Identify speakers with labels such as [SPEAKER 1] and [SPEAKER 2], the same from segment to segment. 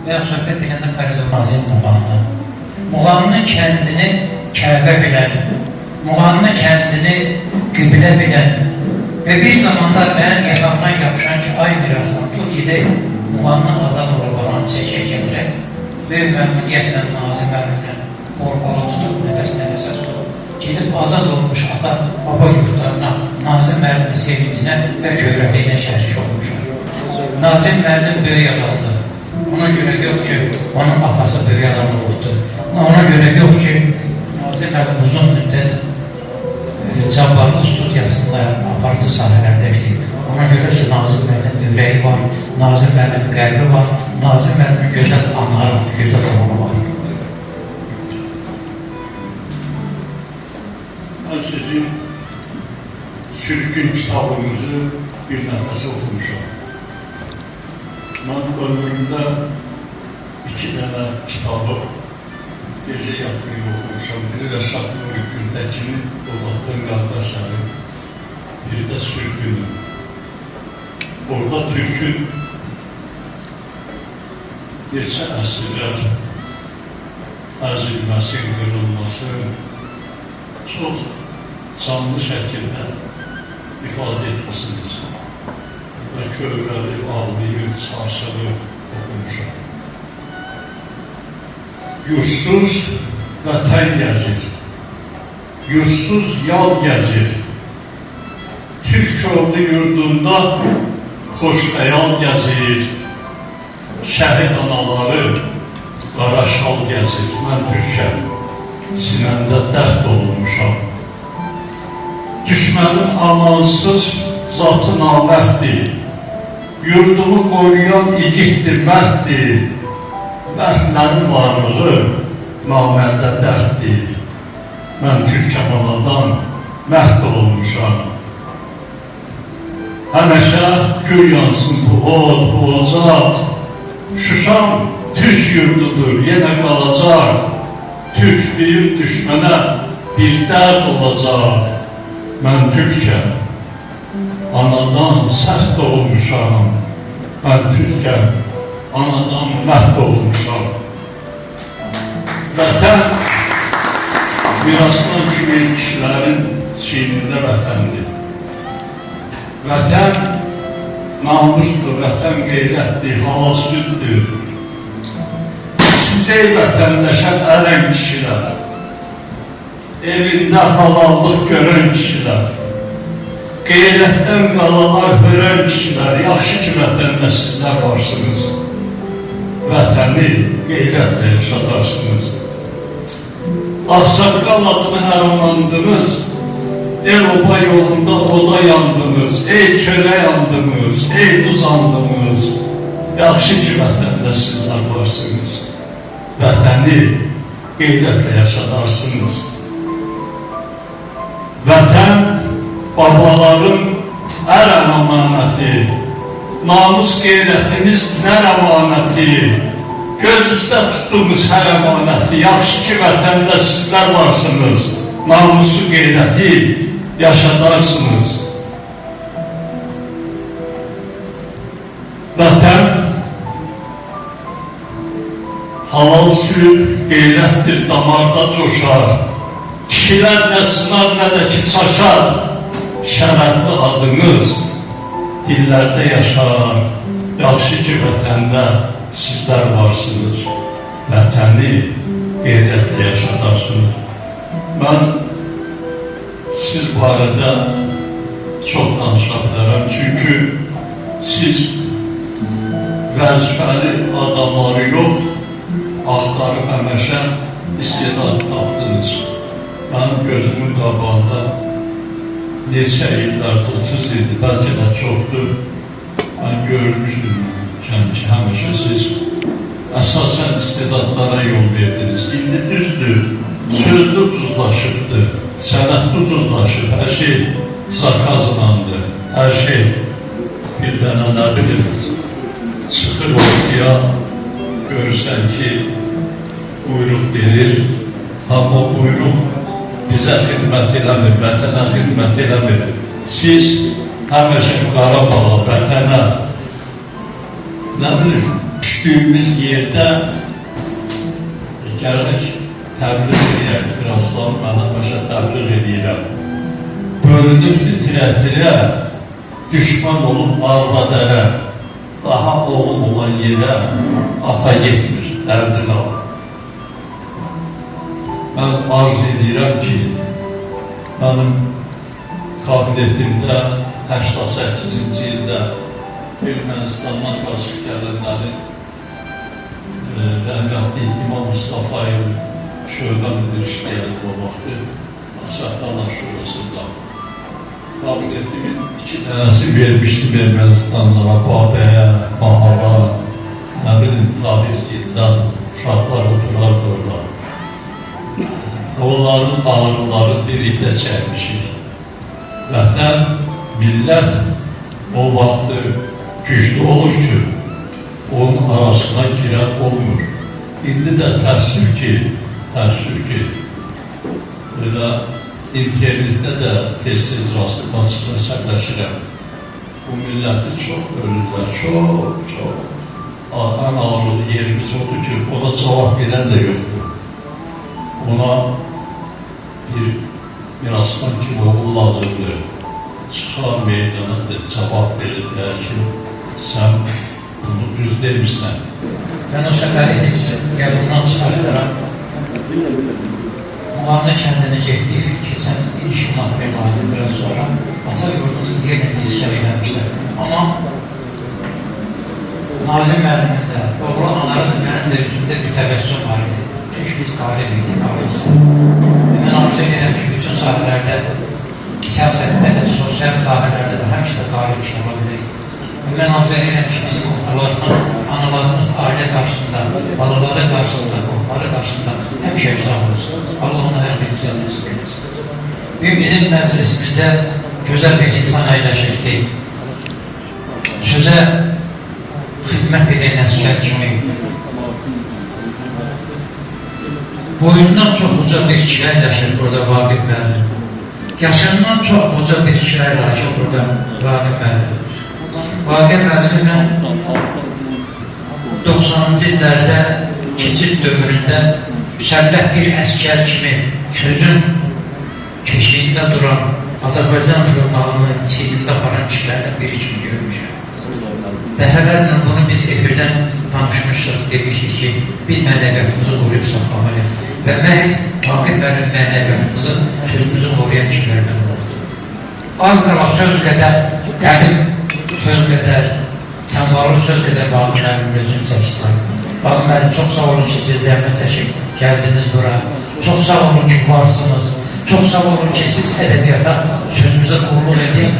[SPEAKER 1] veya söhbət edəndə koridor Nazim Muğanlı. Muğanlı kəndini Kəbə bilən, Muğanlı kəndini qiblə bilən və bir zamanlar mənim yaxamdan yapışan ki, ay mirasdan dur gedək, Muğanlı azad olub olan çəkə gətirək. Böyük məmnuniyyətlə Nazim müəllimlə qol-qola tutub, nəfəs-nəfəsə tutub, gedib azad olmuş ata, baba yurtlarına, Nazim müəllimin sevincinə və kövrəliyinə şərik olmuşlar. Nazim müəllim böyük adamdır. Ona görə yox ki, onun atası böyük adam olubdur. Ona görə yox ki, Nazim müəllim uzun müddət Cabbarlı studiyasında aparıcı sahələrdə işləyib. Ona görə ki, Nazim müəllimin ürəyi var, Nazim müəllimin qəlbi var, Nazim müəllimin gözəl anları, gözəl oğlu var.
[SPEAKER 2] Ben sizin sürgün kitabınızı bir nəfəs oxumuşam. Ben ömrümdə 2 dənə kitabı gecə yatırıb oxumuşam. Biri Rəşad Nuri Güldəkinin Dodaqdan Qalb əsəri, biri də Sürgünü. Orada Türkün neçə əsrlər əzilməsi, qırılması çox canlı şəkildə ifadə etməsiniz. Və kövrəlib, ağlayıb, sarsılıb oxumuşam. Yursuz vətən gəzir, yursuz yal gəzir, Türk oğlu yurdunda xoş xəyal gəzir, şəhid anaları qara şal gəzir. Mən Türkəm, sinəmdə dərd olmuşam. Düşmənin amansız zatı namərddir, yurdumu qoruyan igiddir, mərddir. Mərdlərin varlığı namərdə dərddir. Mən Türkəm anadan mərd olmuşam. Həməşə gül yansın bu od, bu ocaq. Şuşam Türk yurdudur, yenə qalacaq. Türklüyüm düşmənə bir dərd olacaq. Mən Türkəm, anadan sərt olmuşam. Mən Türkəm, anadan mərd olmuşam. Vətən mirasdan kimi kişilərin çiynində vətəndir. Vətən namusdur, vətən qeyrətdir, halal süddür. Siz ey vətənləşən ələn kişilər, evində halallıq görən kişilər, qeyrətdən qalalar hörən kişilər, yaxşı ki vətəndə sizlər varsınız. Vətəni qeyrətlə yaşadarsınız. Ağsaqqal adını həramlandınız, el-oba yolunda oda yandınız, ey çölə yandınız, ey duzandınız. Yaxşı ki vətəndə sizlər varsınız. Vətəni qeyrətlə yaşadarsınız. Vətən babaların ər əmanəti, namus qeyrətimiz nər əmanəti, göz üstə tutduğunuz hər əmanəti. Yaxşı ki vətəndə sizlər varsınız, namusu qeyrəti yaşadarsınız. Vətən halal süd qeyrətdir, damarda coşar. Kişilər nə sınar, nə də ki çaşar. Şərəfli adınız dillərdə yaşar. Yaxşı ki vətəndə sizlər varsınız. Vətəni qeyrətlə yaşadarsınız. Mən siz barədə çox danışa bilərəm. Çünki siz vəzifəli adamları yox, axtarıb həməşə istedad tapdınız. Mənim gözümün qabağında neçə illərdə, 30 ildir, bəlkə də çoxdur. Mən görmüşdüm ki, həmişə siz əsasən istedadlara yol verdiniz. İndi düzdür, sözlü ucuzlaşıbdır, sənətli ucuzlaşıb, hər şey sarkazlandı, hər şey bir dənə nə biliriz. Çıxır ortaya, görürsən ki, buyruq verir, amma buyruq bizə xidmət eləmir, vətənə xidmət eləmir. Siz həmişə Qarabağa, vətənə, nə bilim, düştüğümüz yerde gələk təbliğ edirəm, birazdan mənə başa təbliğ edirəm. Bölünübdü tirə-tirə, düşman olub arvadərə, daha oğul olan yerə ata getmir, dərdin al. Mən arz edirəm ki, mənim kabinetimdə 88-ci ildə Ermənistandan qaçıb gələnlərin rəhmətli İmam Mustafayev şöbə müdür işləyən o vaxtı Açaqlar Şurasında kabinetimin 2 dənəsi vermişdim Ermənistanlara, Babəyə, Mahala, nə bilim, Tahir Gilzad, uşaqlar oturardı orada. Onların ağrıları birlikdə çəkmişik. Vətən, millət o vaxtı güclü olur ki, onun arasına girən olmur. İndi də təəssüf ki, burada internetdə də tez-tez rastlıqla çıxlaşırəm. Bu milləti çox ölürlər, çox. Ən ağırlı yerimiz odur ki, ona cavab verən də yoxdur. Ona bir aslan kimi oğul lazımdır. Çıxar meydana cavab verir, deyər ki, sən bunu düz demirsən.
[SPEAKER 1] Ben o seferi hiç yolundan çıkartıram. Muğamlı kendine getdik. Geçen inşallah velaydı biraz sonra. Ata yurdumuz yeniden iskar eləmişler. Ama Nazım müəllimin də, oğlu anaların mənim də yüzümdə bir təbəssüm var idi. Çünki biz qalib idik, qalibsə. Mən arzu edirəm ki, bütün sahələrdə, siyasətdə də, sosial sahələrdə də həmişə qalib işin ola bilək. Mən arzu edirəm ki, bizim atalarımız, analarımız ailə qarşısında, balaları qarşısında, qohumları qarşısında həmişə güzel olsun. Allah onu hər bir güzel nəsib eləsin. Bizim məclisimizdə gözəl bir insan əyləşirdi. Sözə xidmət edən əsgər kimi boyundan çox uca bir kişi əyləşir burada Vaqif müəllim. Yaşından çox uca bir kişi əyləşir burada Vaqif müəllim. Vaqif müəllimi mən 90-cı illərdə keçid dövründə müsəlləh bir əskər kimi sözün keşiyində duran Azərbaycan jurnalının çiynində aparan kişilərdən biri kimi görmüşəm. Dəfələrlə bunu biz efirdən danışmışıq, demişik ki, biz mənəviyyatımızı qoruyub saxlamalıyıq və məhz Vaqif müəllim mənəviyyatımızı, sözümüzü qoruyan kişilərdən oldu. Az qala söz qədər qədim, söz qədər səmvarlı, söz qədər Vaqif müəllimin özünü çəksin. Vaqif müəllim, çox sağ olun ki, siz zəhmət çəkib gəldiniz bura. Çox sağ olun ki, varsınız. Çox sağ olun ki, siz ədəbiyyata sözümüzə qulluq edin.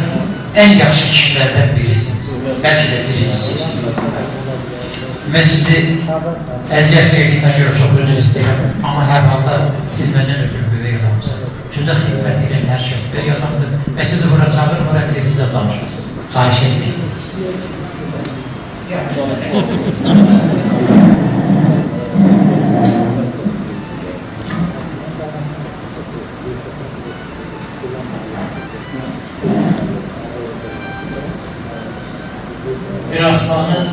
[SPEAKER 1] Ən yaxşı kişilərdən birisiniz. Bəlkə də birincisiniz. Mən sizi əziyyət verdiyimə görə çox özür istəyirəm. Amma hər halda siz məndən ötürü böyük adamsınız. Sözə xidmət edən hər şey böyük adamdır. Və sizi bura çağırmıram, elinizdə danışırsınız. Xahiş edirəm. Bir aslanın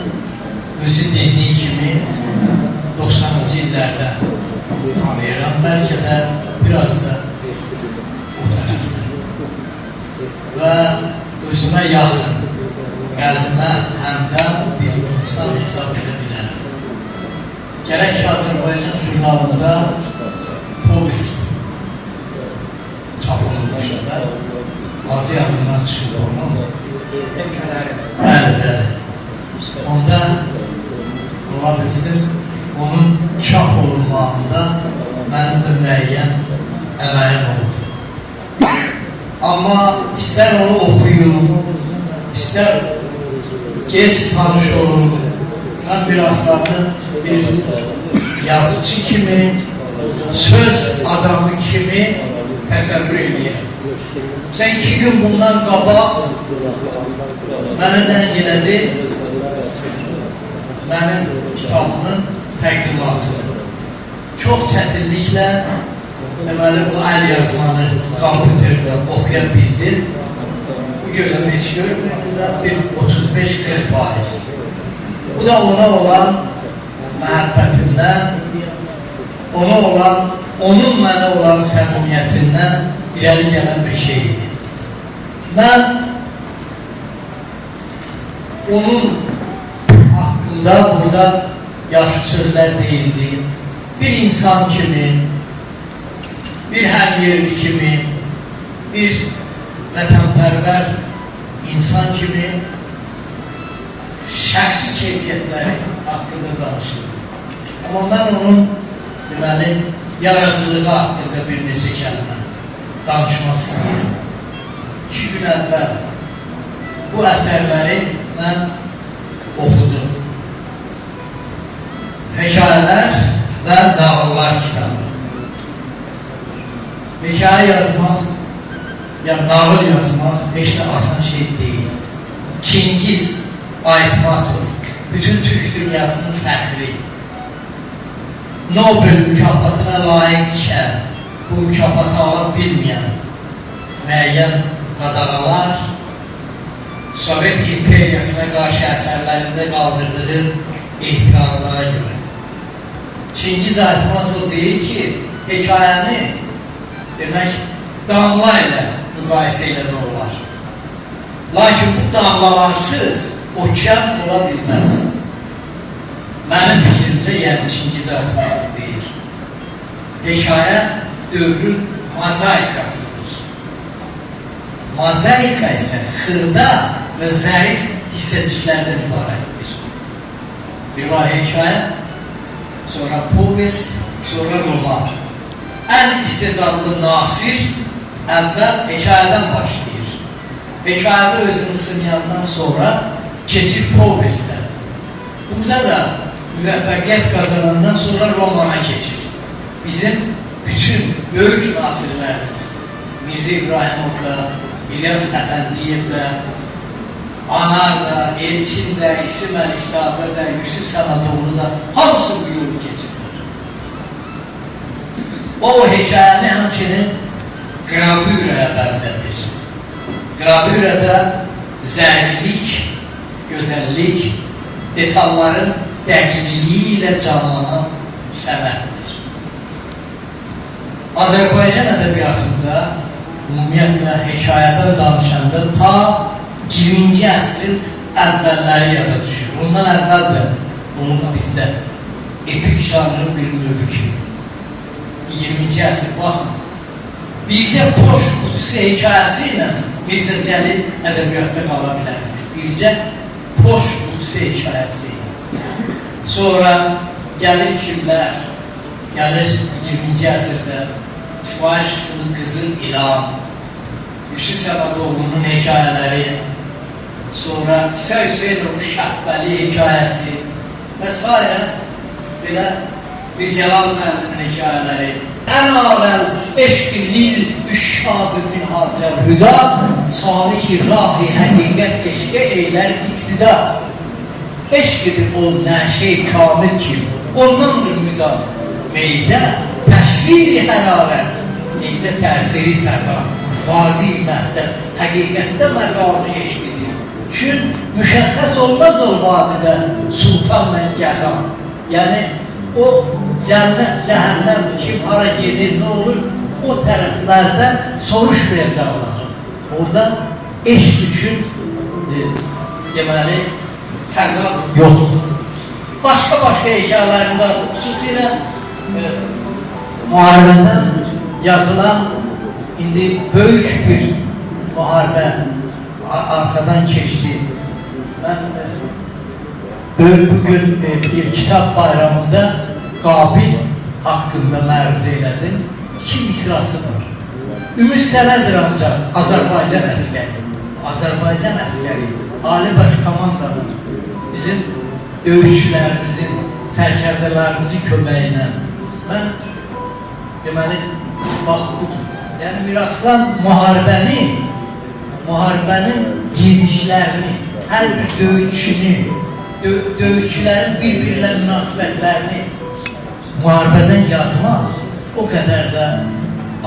[SPEAKER 1] özü dediği gibi 90'cı illərdə tanıyıram, belki de biraz da o tarafta. Ve özüme yakın, qəlbimə həm də bir insan hesab edə bilərəm. Gərək ki, Azərbaycan jurnalında povest çapılmışı da Qazi yanından çıxıb onun. Bəli. Onda ola bilsin, onun çap olunmağında mənim də müəyyən əməyim oldu. Amma istər onu oxuyum, istər geç tanış olun, mən bir aslanı bir yazıcı kimi, söz adamı kimi təsəvvür edirəm. Sən 2 gün bundan qabaq mənə zəng elədi, mənim kitabımın təqdimatıdır. Çox çətinliklə deməli bu əl yazmanı kompüterdə oxuya bildim. Bu gözüm heç görmürdü, bir 35-40%. Bu da ona olan məhəbbətindən, onun mənə olan səmimiyyətindən irəli gələn bir şey idi. Mən onun haqqında burada yaxşı sözlər deyildi. Bir insan kimi, bir həmyerli kimi, bir vətənpərvər insan kimi şəxsi keyfiyyətləri haqqında danışırdı. Amma mən onun deməli, yaradıcılığı haqqında bir neçə kəlmə danışmaq istəyirəm. 2 gün əvvəl bu əsərləri mən oxudum. Hekayələr və nağıllar kitabı. Hekayə yazmaq, ya nağıl yazmaq heç də asan şey deyil. Çingiz Aytmatov, bütün Türk dünyasının fəxri, Nobel mükafatına layiq ikən bu mükafatı ala bilməyən müəyyən qadağalar Sovet imperiyasına qarşı əsərlərində qaldırdığı etirazlara görə. Çingiz Aytmatov deyir ki, hekayəni demək damla ilə müqayisə eləmək olar. Lakin bu damlalarsız okean ola bilməz. Mənim fikrimcə, yəni Çingiz Aytmatov deyir. Hekayə dövrün mozaikasıdır. Mozaika isə xırda və zərif hissəciklərdən ibarətdir. Bir var hekayə, sonra povest, sonra roman. Ən istedadlı Nasir əvvəl hekayədən başlayır. Hekayədə özünü sınayandan sonra keçir povestdən. Burada da müvəffəqiyyət qazanandan sonra romana keçir. Bizim bütün böyük nasirlərimiz, Mirzə İbrahimov da, İlyas Əfəndiyev də, Anar da, Elçin də, İsim Əlisabə də, Yusuf Səmədoğlu da hamısı bu yolu keçirdir. O hekayəni həmçinin gravürəyə bənzədir. Gravürədə zəriflik, gözəllik, detalların dəqiqliyi ilə canlanan sənətdir. Azərbaycan ədəbiyyatında ümumiyyətlə hekayədən danışanda ta 20-ci əsrin əvvəlləri yada düşür. Ondan əvvəl də onun bizdə epik janrın bir növü kimi. 20-ci əsr, baxın, bircə Poş qutusu hekayəsi ilə Mirzə Cəlil ədəbiyyatda qala bilər. Bircə Poş qutusu hekayəsi ilə. Sonra gəlir kimlər? Gəlir 20-ci əsrdə İsmail Şıxlının Qızıl İlan, Yusuf Səmədoğlunun hekayələri, sonra İsa Hüseynovun Şəhbəli hekayəsi və s. Belə bir Cəlal müəllimin hekayələri. Ən aləl eşq-i lil üşşab-ı min hacər hüda, salik-i rahi həqiqət eşqə eylər iktida. Eşq-idir o nəşe-i kamil ki, ondandır müda. Meydə təşvir-i hərarət, meydə təsiri səqa, vadi-i vəhdət, həqiqətdə məqam-ı eşqidir. Çün müşəxəs olmaz o vadidə sultan və cəhran. Yəni, o cənnət, cəhənnəm, kim hara gedir, nə olur, o tərəflərdən soruşmayacaqlar. Orada eşq üçün deməli, təzad yoxdur. Başqa hekayələrində, xüsusilə müharibədən yazılan indi böyük bir müharibə arxadan keçdi. Mən bugün bir kitab bayramında Qabil haqqında məruzə elədim. 2 misrası var. Ümid sənədir ancaq Azərbaycan əskəri. Azərbaycan əskəri, Ali Baş Komandanın, bizim döyüşçülərimizin, sərkərdələrimizin köməyi ilə mən deməli, bax budur. Yəni, Miraslan müharibənin gedişlərini, hər bir döyüşçülərin bir-birlə münasibətlərini müharibədən yazmaq o qədər də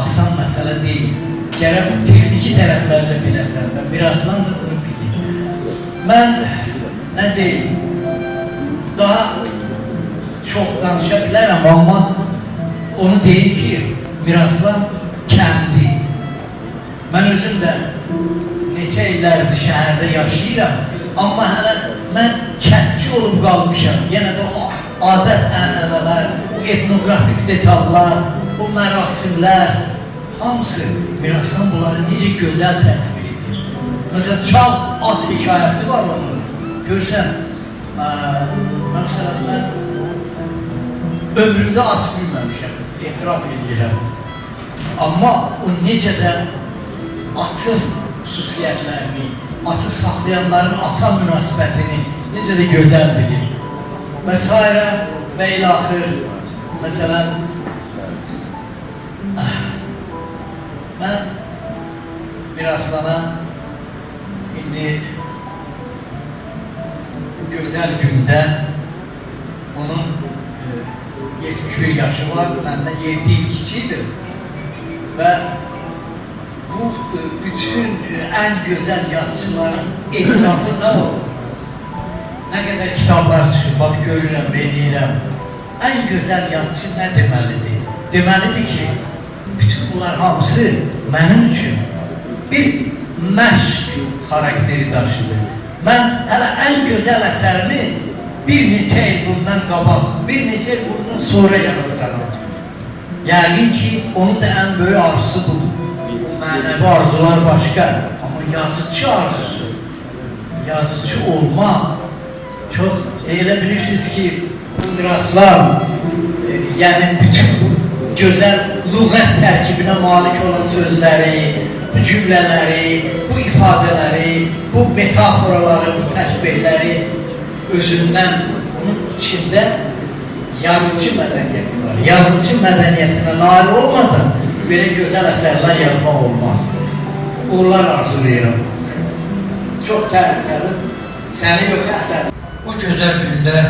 [SPEAKER 1] asan məsələ deyil. Gərək bu texniki tərəflərdə biləsən və Miraslan da bunu bilir. Mən nə deyim, daha
[SPEAKER 3] çox danışa bilərəm, amma onu deyim ki, Miraslan kəndi. Mən özüm də neçə illərdir şəhərdə yaşayıram, amma hələ mən kəndçi olub qalmışam. Yenə də o adət-ənənələr, o etnografik detallar, o mərasimlər, hamısı Miraslan bunları necə gözəl təsvir edir. Məsələn, çal at hekayəsi var onun. Görsən, məsələn, mən ömrümdə at bilməmişəm, etiraf edirəm. Amma o necə də atın xüsusiyyətlərini, atı saxlayanların ata münasibətini necə də gözəl bilir. Və s. və ilaxır, məsələn, mən Miraslana indi bu gözəl gündə onun 71 yaşı var, məndən 7 il kiçikdir və bu bütün ən gözəl yazıçıların etrafı nə olur? Nə qədər kitablar çıxır, bax görürəm, belirəm. Ən gözəl yazıçı nə deməlidir? Deməlidir ki, bütün bunlar hamısı mənim üçün bir məşq xarakteri daşıdır. Mən hələ ən gözəl əsərimi bir neçə il bundan qabaq, bir neçə il bundan sonra yazacağım. Yəqin ki, onun da ən böyük arzusu budur. Mənəvi arzular başqa, amma yazıcı arzusu, yazıcı olmaq çox, elə bilirsiniz ki, Miraslan, yəni bütün bu gözəl lüğət tərkibinə malik olan sözləri, bu cümlələri, bu ifadələri, bu metaforaları, bu təşbihləri özündən, onun içində yazıcı mədəniyyəti var. Yazıcı mədəniyyətinə nail olmadan belə gözəl əsərlər yazmaq olmaz. Uğurlar arzulayıram. Çox təriflədim. Səni yox əsər.
[SPEAKER 1] Bu gözəl gündə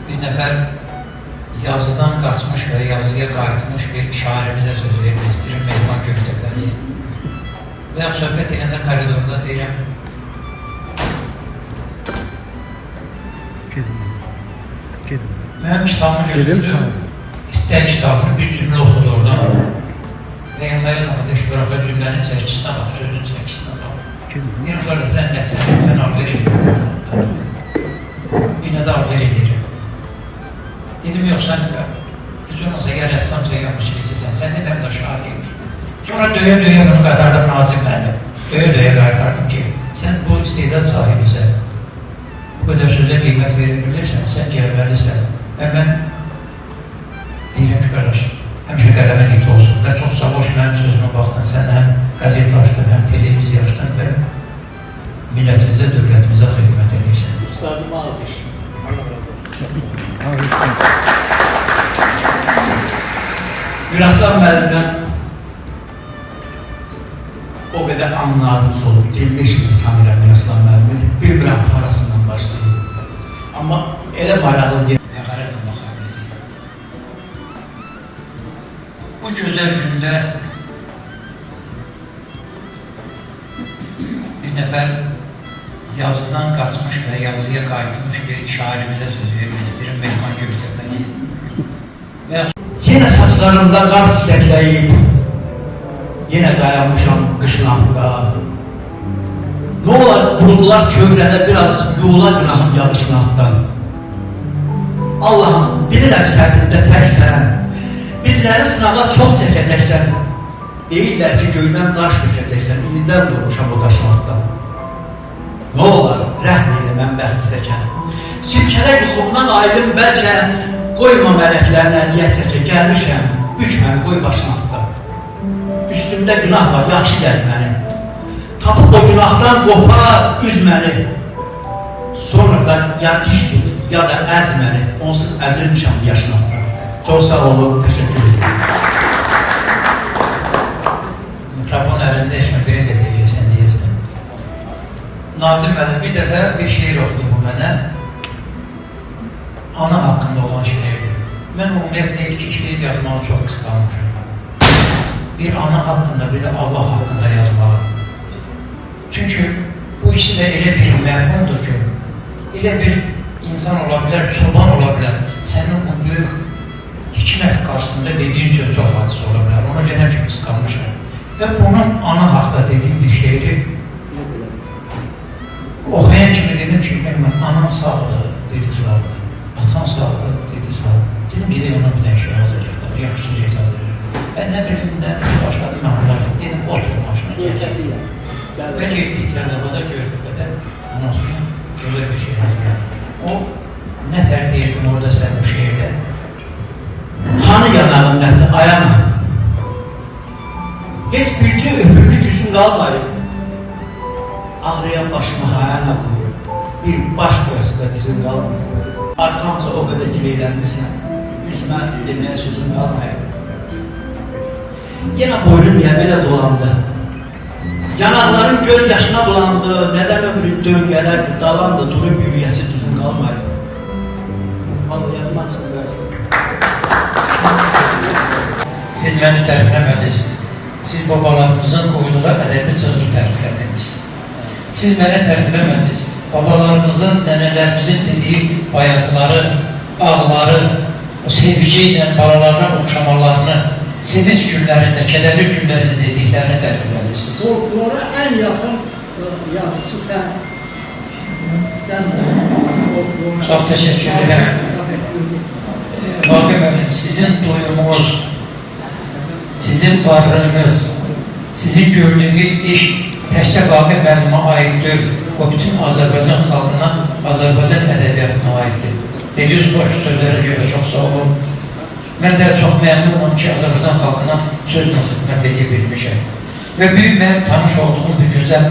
[SPEAKER 1] bir nəfər yazıdan qaçmış və yazıya qayıtmış bir şairimizə söz vermək istəyirəm, Mehman Göktəbəli. Və yaxud söhbət edəndə koridorda deyirəm, mənim kitabımı götürdüm, istək kitabını bir cümlə oxudu oradan və yanları qardaş bıraxır cümlənin çəkisinə bax, sözün çəkisinə bax. Deyim, sonra sən nəçsən, mən ağır edirəm. Yine də ağır edirəm. Dedim, yox, sən heç olmasa ya rəssamca yanlış edirsən, sən də mən də şair edir. Sonra döyə-döyə bunu qaytardım nazimlərini. Döyə-döyə qaytardım ki, sən bu istedad sahibisən. Bu qədər sözə qiymət verebilirsən, sən gəlməlisən. Və mən deyirəm ki, qardaş, həmişə qələmən it olsun və çox sağ olsun mənim sözümə baxdın, sən həm qəzet açdın, həm televiziya açdın və millətimizə, dövlətimizə xidmət edirsən.
[SPEAKER 3] Ustadıma almış.
[SPEAKER 4] Miraslan müəllimdən o qədər anlarımız olub, 25 il tanıyıram Miraslan müəllimi, bilmirəm parasından başlayıb. Amma elə maraqlı deyil.
[SPEAKER 1] Bu gözəl gündə bir nəfər yazıdan qaçmış və yazıya qayıtmış bir şairimizə söz vermək istəyirəm, Mehman Göktəbəli.
[SPEAKER 4] Yenə saçlarımda qar çiçəkləyib, yenə dayanmışam qışın altında. Nə olar qurumlar kövrədə biraz yola günahım yağışın altdan. Allahım, bilirəm səbirdə təksən, bizləri sınağa çox çəkəcəksən. Deyirlər ki, göydən daş dökəcəksən, inidən durmuşam o daşın altdan. Nə olar, rəhm elə mən bəxtdəkən. Silkələ yuxumdan aydın bəlkə, qoyma mələklərin əziyyət çəkə, gəlmişəm, bükməni qoy başın altdan. Üstümdə günah var, yaxşı gəz məni. Tapıb o günahdan qopar, üz məni. Sonra da ya diş tut, ya da əz məni, onsuz əzilmişəm yaşın altdan. Çox sağ olun, təşəkkür ederim.
[SPEAKER 1] Mikrofon əlində işmə biri də deyirsən, deyirsən. Nazim müəllim bir dəfə bir şeir oxudu bu mənə. Ana haqqında olan şeirdir. Mən ümumiyyətlə ilk şeir yazmağı çox qısqanmışam. Bir ana haqqında, bir də Allah haqqında yazmağı. Çünki bu ikisi də elə bir məfhumdur ki, elə bir insan ola bilər, çoban ola bilər. Sənin o böyük hikmət qarşısında dediyin söz çox aciz ola bilər. Ona görə həmişə qısqanmışam. Və bunun ana haqda dediyim bir şeiri oxuyan kimi dedim ki, mən anan sağdır, dedi sağdır. Atan sağdır, dedi sağdır. Dedim, gedək ona bir dənə şey hazırlayırlar, yaxşı ceza verir. Ben ne bileyim, başladım anlardım. Dedim, otur maşına geldim. Ve gittik arabada gördük de anasının güzel bir şey hazırladı. O ne tercih ettim orada sen bu şehirde?
[SPEAKER 4] Hanı yanağın nəti, ayana. Heç bircə öpürlü gücüm qalmayıb. Ağlayan başımı hayana qoyub. Bir baş qoyası da dizim qalmayıb. Arkamca o qədər gileylənmişsən. Üzmə deməyə sözüm qalmayıb. Yenə boynum ya belə dolandı. Yanaqların göz yaşına bulandı. Nədən ömrün döngələrdi, dalandı, durub yürüyəsi düzün qalmayıb. Vallahi yanıma açın biraz.
[SPEAKER 1] Siz beni tərifləmədiniz. Siz babalarımızın qoyduğu ədəbi çığır təriflədiniz. Siz məni tərifləmədiniz. Babalarımızın, nənələrimizin dediyi bayatıları, ağları, o sevgi ilə balalarına oxşamalarını, sevinç günlərində, kədərli günlərində dediklərini təriflədiniz.
[SPEAKER 5] Folklora en yakın yazıcı sen. Sen de folklora.
[SPEAKER 1] Çok teşekkür ederim. Vaqif müəllim, sizin duyumunuz, sizin varlığınız, sizin gördüğünüz iş təkcə Vaqif müəllimə aiddir. O bütün Azərbaycan xalqına, Azərbaycan ədəbiyyatına aiddir. Dediğiniz hoş sözlərə görə çox sağ olun. Mən də çox məmnunum ki, Azərbaycan xalqına sözlə xidmət edə bilmişəm. Və büyük mənim tanış olduğum bir güzel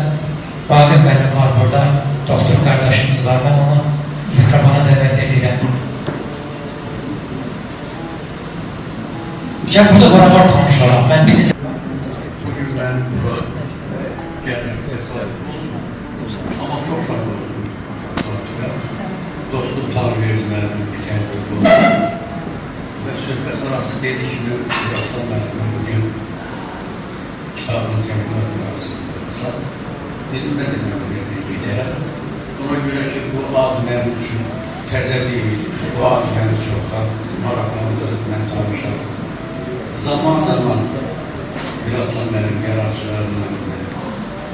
[SPEAKER 1] Vaqif müəllim var burada, doktor kardeşimiz var. Ben onu mikrofona dəvət edirəm. Gel burada beraber tanışalım. Ben bir
[SPEAKER 2] Bugün ben geldim tesadüf. Ama çok farklı oldum. Dostum Tanrı'yı verdim bir kere oldu. Ve söhbət arası dedi ki, birazdan ben bugün kitabını təqdim etməsində. Dedim, ben de məmuriyyətlə gedərəm. Ona göre ki, bu ad mənim üçün təzə deyil. Bu ad məni çoxdan maraqlandırıb, mən tanışam. Zaman zaman birazdan benim yaratıcılarımdan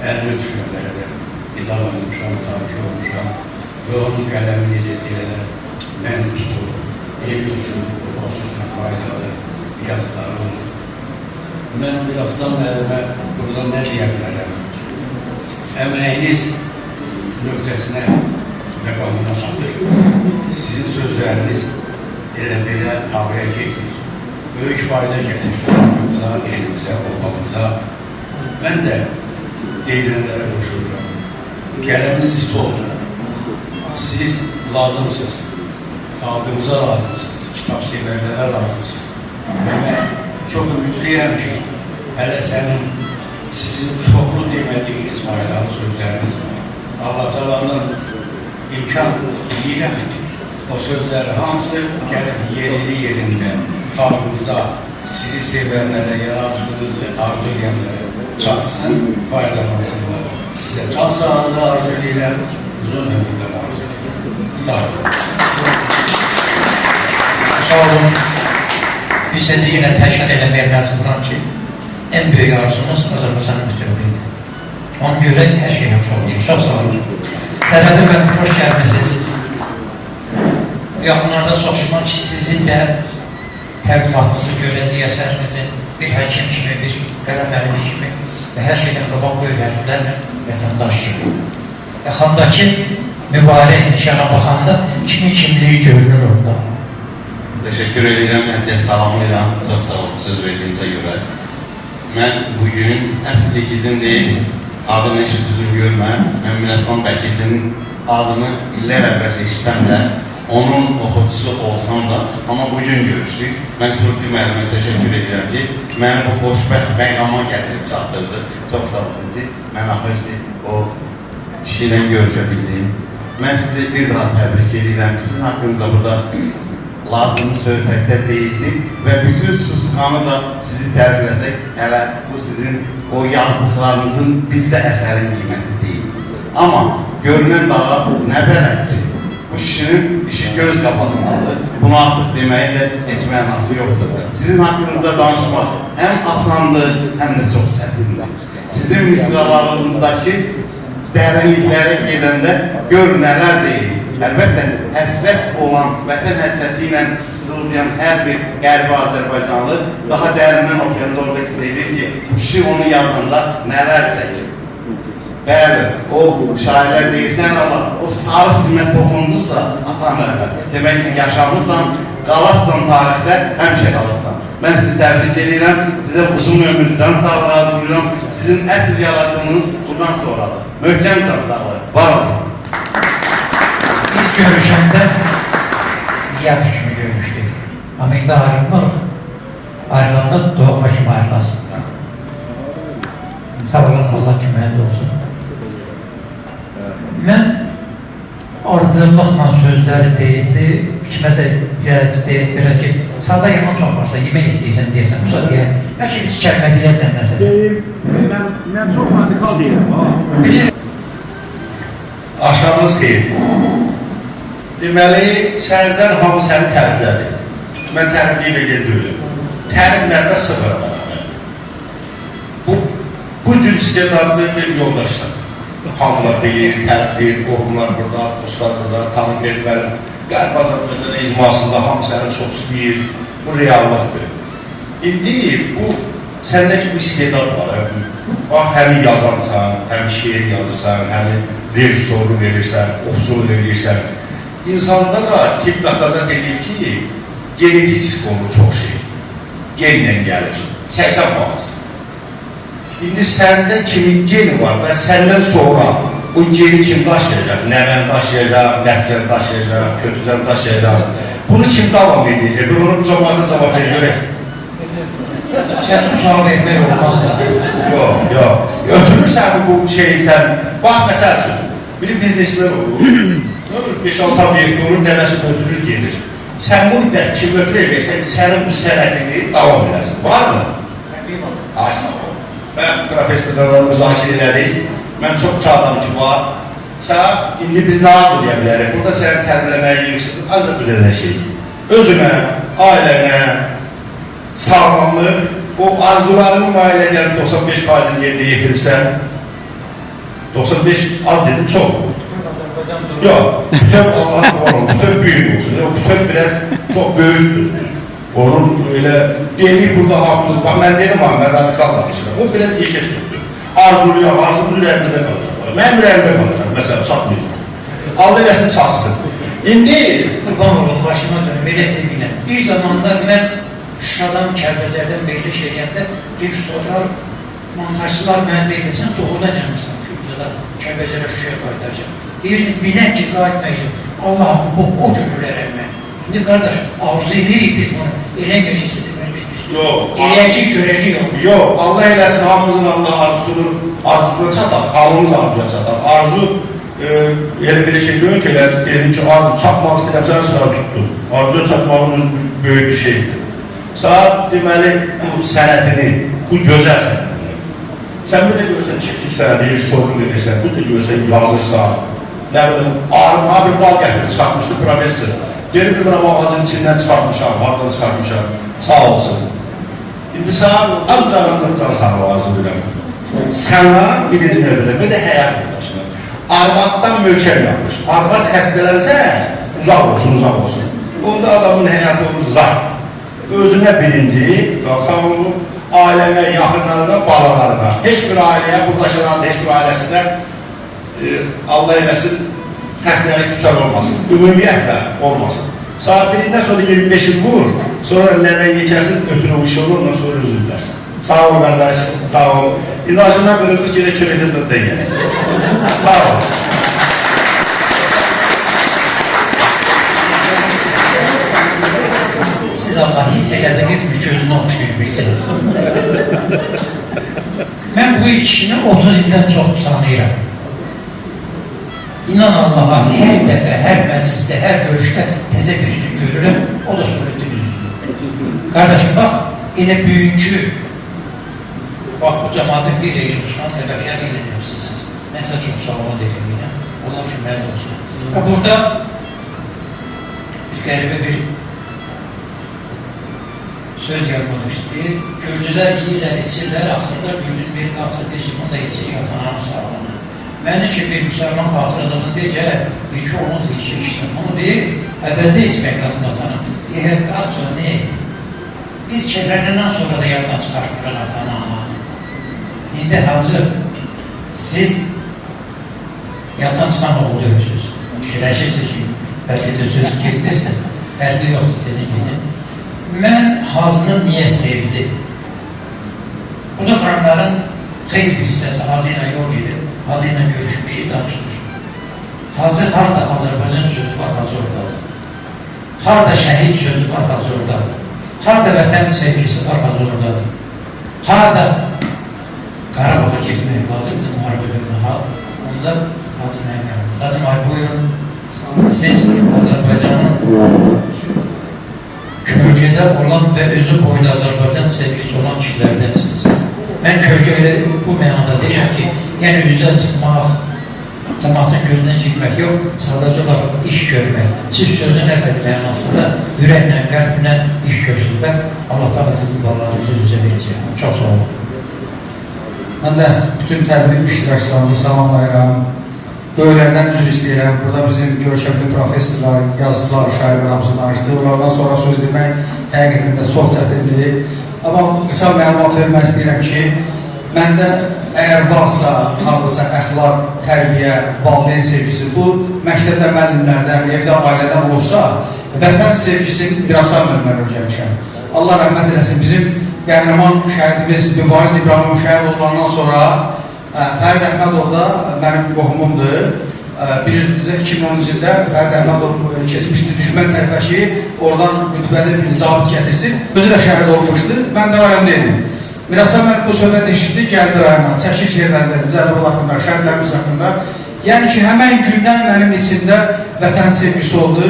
[SPEAKER 2] eline düşenlerde izalanmışam, tanış olmuşam ve onun qələmi necə deyirlər, mən tutur, ev üçün, xüsusən faydalı yazılar olur. Mən birazdan əlimə burada nə deyə bilərəm? Əməyiniz nöqtəsinə məqamına çatır. Sizin sözləriniz elə belə havaya getmir. Böyük fayda getirir halkımıza, elimize, olmamıza. Ben de deyilənlərə qoşuyorum. Qələminiz iti olsun. Siz lazımsınız. Halkımıza lazımsınız. Kitap severlərə lazımsınız. Ve ben çok ümitliyim ki, hele sizin çoklu demediğiniz faydalı sözleriniz var. Allah Teala'nın imkan ile o sözler hamısı gelip yerinde halkımıza, sizi sevenlere, yaratıcınızı arzu edenlere çatsın, faydalansınlar. Size can sağlığı arzu edilen, uzun ömürler arzu edilen. Sağ olun.
[SPEAKER 1] sağ olun. Biz sizi yine təşkil eləməyə məcburam ki, en büyük arzumuz Azərbaycanın bütünlüyüdür. Ona göre her şey yaxşı olacaq. Çok sağ olun. Sərhədə mən hoş gəlmişsiniz. Yaxınlarda soruşmaq ki, sizin də təqdimatınızı görəcək əsərinizin bir həkim kimi, bir qələm əhli kimi və hər şeydən qabaq böyük hərflərlə vətəndaş kimi. Yaxandakı mübarək nişana baxanda kimin kimliyi görünür onda.
[SPEAKER 6] Teşekkür ederim, herkese salamlayıram. Çok sağ olun söz verdiğinize göre. Ben bugün əsl igidin değil, adını eşit düzün görməm. Ben Miraslan Bəkirlinin adını iller əvvəl eşitsəm də, onun oxucusu olsam da, ama bugün görüşdük. Ben Surti müəllimə teşekkür edirəm ki, məni bu xoşbəxt məqama gətirib çatdırdı. Çok sağ olsun ki, mən axırcı o kişiyle görüşə bildim. Ben sizi bir daha təbrik edirəm. Sizin haqqınızda burada lazımlı söhbətlər deyildi və bütün Sultanı da sizi tərifləsək, hələ bu sizin o yazdıqlarınızın bizdə əsərin qiyməti deyil. Amma görünən dağa nə bələdçi, Bu kişinin işi göz kapatılmalıdır. Bunu artıq deməyin də heç mənası yoxdur. Sizin haqqınızda danışmaq həm asandır, həm də çox çətindir. Sizin misralarınızdakı dərinliklərə gedəndə gör nələr deyil. Əlbəttə, həsrət olan, vətən həsrəti ilə sızıldayan hər bir qərbi Azərbaycanlı daha dərindən oxuyanda orada istəyir ki, kişi onu yazanda nələr çəkir. Bəli, o şairlər deyirsən, amma o sarı simə toxundursa, atan rəhbət. Demək ki, yaşamızdan, qalarsan tarixdə, həmişə qalarsan. Mən sizi təbrik edirəm, sizə uzun ömür, can sağlığı arzulayıram. Sizin əsl yaratıcılığınız bundan sonradır. Möhkəm can sağlığı, var olasın.
[SPEAKER 1] İlk görüşəndə yad kimi görmüşdük. Amma indi ayrılmırıq. Ayrılanda doğma kimi ayrılasın. Sağ olun, Allah kiməyəndə olsun. Mən ardıcılıqla sözləri deyildi, kiməsə deyil, belə ki, sağda yaman çox varsa, yemək istəyirsən deyəsən, usa deyək, bəlkə bir kəlmə deyəsən nəsə.
[SPEAKER 7] Deyim, mən çox radikal deyirəm.
[SPEAKER 1] Bilir,
[SPEAKER 2] Aşağınız xeyir. Deməli, sənədən hamı səni təriflədi. Mən tərifliylə gedirəm. Təriflərdə sıfıra var. Bu cür istedadlı bir yoldaşlar. Hamılar bilir, tərifləyir, qohumlar burada, dostlar burada, tanım verirlər. Qərb Azərbaycanın icmasında hamı səni çox istəyir. Bu reallıqdır. İndi bu səndəki bir istedad var. Bax, həmin yazarsan, həmin şeir yazırsan, həmin rejissoru verirsən, ofçuluq verirsən. İnsanda da tip qatazat edir ki, genetik olur çox şey. Genlə gəlir. 80%. İndi səndə kimin geni var və səndən sonra o geni kim daşıyacaq? Nəvən daşıyacaq, nəticən daşıyacaq, kötüdən daşıyacaq. Bunu kim davam edəcək? Bir onun cavabına cavab verir, görək.
[SPEAKER 1] çətin sual vermək olmaz da.
[SPEAKER 2] Yox. Ötürürsən bu şeyi sən. Bax, məsəl üçün, biri biznesmen olur. 5-6 obyekt olur, nəvəsi ötürür gelir. Sən bu müddət kim ötürəcəksən, sənin bu sənətini davam edəsin. Var mı? Ay, sağ ol. Mən professorlarla müzakirə elədik. Mən çox kağıdım ki, var. Sən, indi biz nə adı deyə bilərik? Burada səni tərbiləməyə yürüksün, ancaq bizə nə şey? Özünə, ailənə, sağlamlıq, o arzularının müayinə gəlib 95%'ni yerine yetiribsən, 95 az dedim, çok. Yok, bütöv Allah'ın kullanım, bütöv büyük olsun. O bütöv biraz çok büyük. Onun öyle dedik burada hakkımız var. Ben dedim ama ben radikal danışırım. O biraz yeke sürdü. Arzuluyor, arzumuz yüreğimizde kalacak. Ben yüreğimde kalacak mesela, çatmayacak. Allah eləsin çatsın. İndi
[SPEAKER 1] Qurban olun, başıma dönüm, elə deminə. Bir zamanda mən Şuşadan, Kəlbəcərdən veriliş eləyəndə rejissorlar, montajçılar mənə deyiləcən, doğrudan yanmışsam Şuşada, Kəlbəcərə Şuşaya qayıdacaq. Deyirdim, bilən ki, qayıtmayacaq. Allah'ım, o cümlələr əlmək. İndi qardaş, arzu edirik biz bunu, eləməyəcəksə demək biz.
[SPEAKER 2] Yox.
[SPEAKER 1] Eləyəcək, görəcək yox.
[SPEAKER 2] Yox, Allah eləsin, hamımızın Allah arzusuna çatar, hamımız arzuya çatar. Arzu, elə bir şey deyil ki, dedim ki, arzu çatmaq istəyəm, sən sıra tutdun. Arzuya çatmağın böyük bir şeydir. Saat deməli, bu sənətini, bu gözəl sənətini. Sən bir də görürsən, çəkirsən, rejissorluq verirsən, bir də görürsən, yazırsan. Nə bilim, arıma bir bal gətirib çıxartmışdı professor. Geri bir ağacın içindən çıxartmışam, hardan çıxartmışam, sağ olsun. İndi sağ, ancaq can sağlığı arzu edirəm. Sənə birinci növbədə, bir də həyat yoldaşına. Arvaddan möhkəm yapmış. Arvad xəstələnsə, uzaq olsun. Onda adamın həyatı olur zar. Özünə birinci, sağ olun, ailəmə, yaxınlarına, balalarına. Heç bir ailəyə, buradaşıların heç bir ailəsində Allah eləsin, xəstəlik düşər olmasın. Ümumiyyətlə olmasın. Saat 1-dən sonra 25 il vurur, sonra nəvən yekəsin, ötürü o iş olur, ondan sonra özür dilərsən. Sağ ol, qardaş, sağ ol. İnacından qırıldıq, gedək köməkdə zırda gələk. Sağ ol.
[SPEAKER 1] Siz Allah hiss elədiniz mi gözünü oxşuyur bircə? Mən bu ikisini 30 ildən çox tanıyıram. İnan Allah'a hər dəfə, hər məclisdə, hər görüşdə təzə bir üzü görürəm, o da surətli bir üzüdür. Qardaşım, bax, elə büyünkü, bax, bu cəmatın bir yayılmışdan səbəbkar eləyirsiniz. Mən sizə çox sağ olun deyirəm yine. Allah üçün məz olsun. Burada qəribə bir söz yadıma düşdü. Deyir, Gürcülər yeyirlər, içirlər, axırda Gürcünün bir qalxır, deyir ki, bunu da içir, yatananı sağlamı. Məni ki, bir müsəlman qalxırdığını deyir ki, bir ki, onu deyir ki, işte, bunu deyir, əvvəldə içmək lazım atanı. Deyir, qalx, o nə et? Biz kefrənindən sonra da yaddan çıxartmırıq atanı. İndi hazır, siz yaddan çıxan oğlu dövürsünüz. Fikirləşirsiniz ki, bəlkə də söz gezdirirsə, fərqi yoxdur, tezin gedin. Mən Hazını niyə sevdim? Bu da Quranların xeyli bir hissəsi Hazı ilə yol gedir, Hazı ilə görüşmüşük, danışmış. Hazı harada Azərbaycan sözü var, Hazı oradadır. Harada şəhid sözü var, Hazı oradadır. Harada vətən sevgisi var, Hazı oradadır. Harada Qarabağa getmək lazımdır, müharibə vermək, onda Hazı mənim yanımda. Hazı Mahir, buyurun, siz Azərbaycanın kölgədə olan və özü boyunda Azərbaycan sevgisi olan kişilərdənsiniz. Mən kölgə elə bu mənada deyirəm ki, yəni üzə çıxmaq, cəmaatın gözündən çəkmək yox, sadəcə olaraq iş görmək. Siz sözün nəsə mənasında ürəklə, qəlblə iş görsünüz və Allah-dan sizin ballarınızı üzə verəcək. Çox sağ olun.
[SPEAKER 8] Mən də bütün tərbiyyə iştirakçılarımı salamlayıram. Böyüklərdən üzr istəyirəm. Burada bizim görüşəbli professorlar, yazıcılar, şairlər hamısını danışdı. Onlardan sonra söz demək həqiqətən də çox çətindir. Amma qısa məlumat vermək istəyirəm ki, məndə əgər varsa, halısa əxlaq, tərbiyə, valideyn sevgisi, bu məktəbdə müəllimlərdən, evdə ailədən olsa, vətən sevgisini Mirasar müəllimdən öyrənmişəm. Allah rəhmət eləsin, bizim qəhrəman şəhidimiz Mübariz İbrahimov şəhid olandan sonra Fərid Əhmədov da mənim qohumumdur. Bilirsiniz, 2010-cu ildə Fərid Əhmədov keçmişdi düşmən tərəfəki, oradan rütbəli bir zabit gətirsin. Özü də şəhid olmuşdu, mən də rayondaydım. Mirasar mən bu söhbət eşitdi, gəldi rayona, çəkil şehirlərdə, Cəlibol haqqında, şəhidlərimiz haqqında. Yəni ki, həmən gündən mənim içində vətən sevgisi oldu.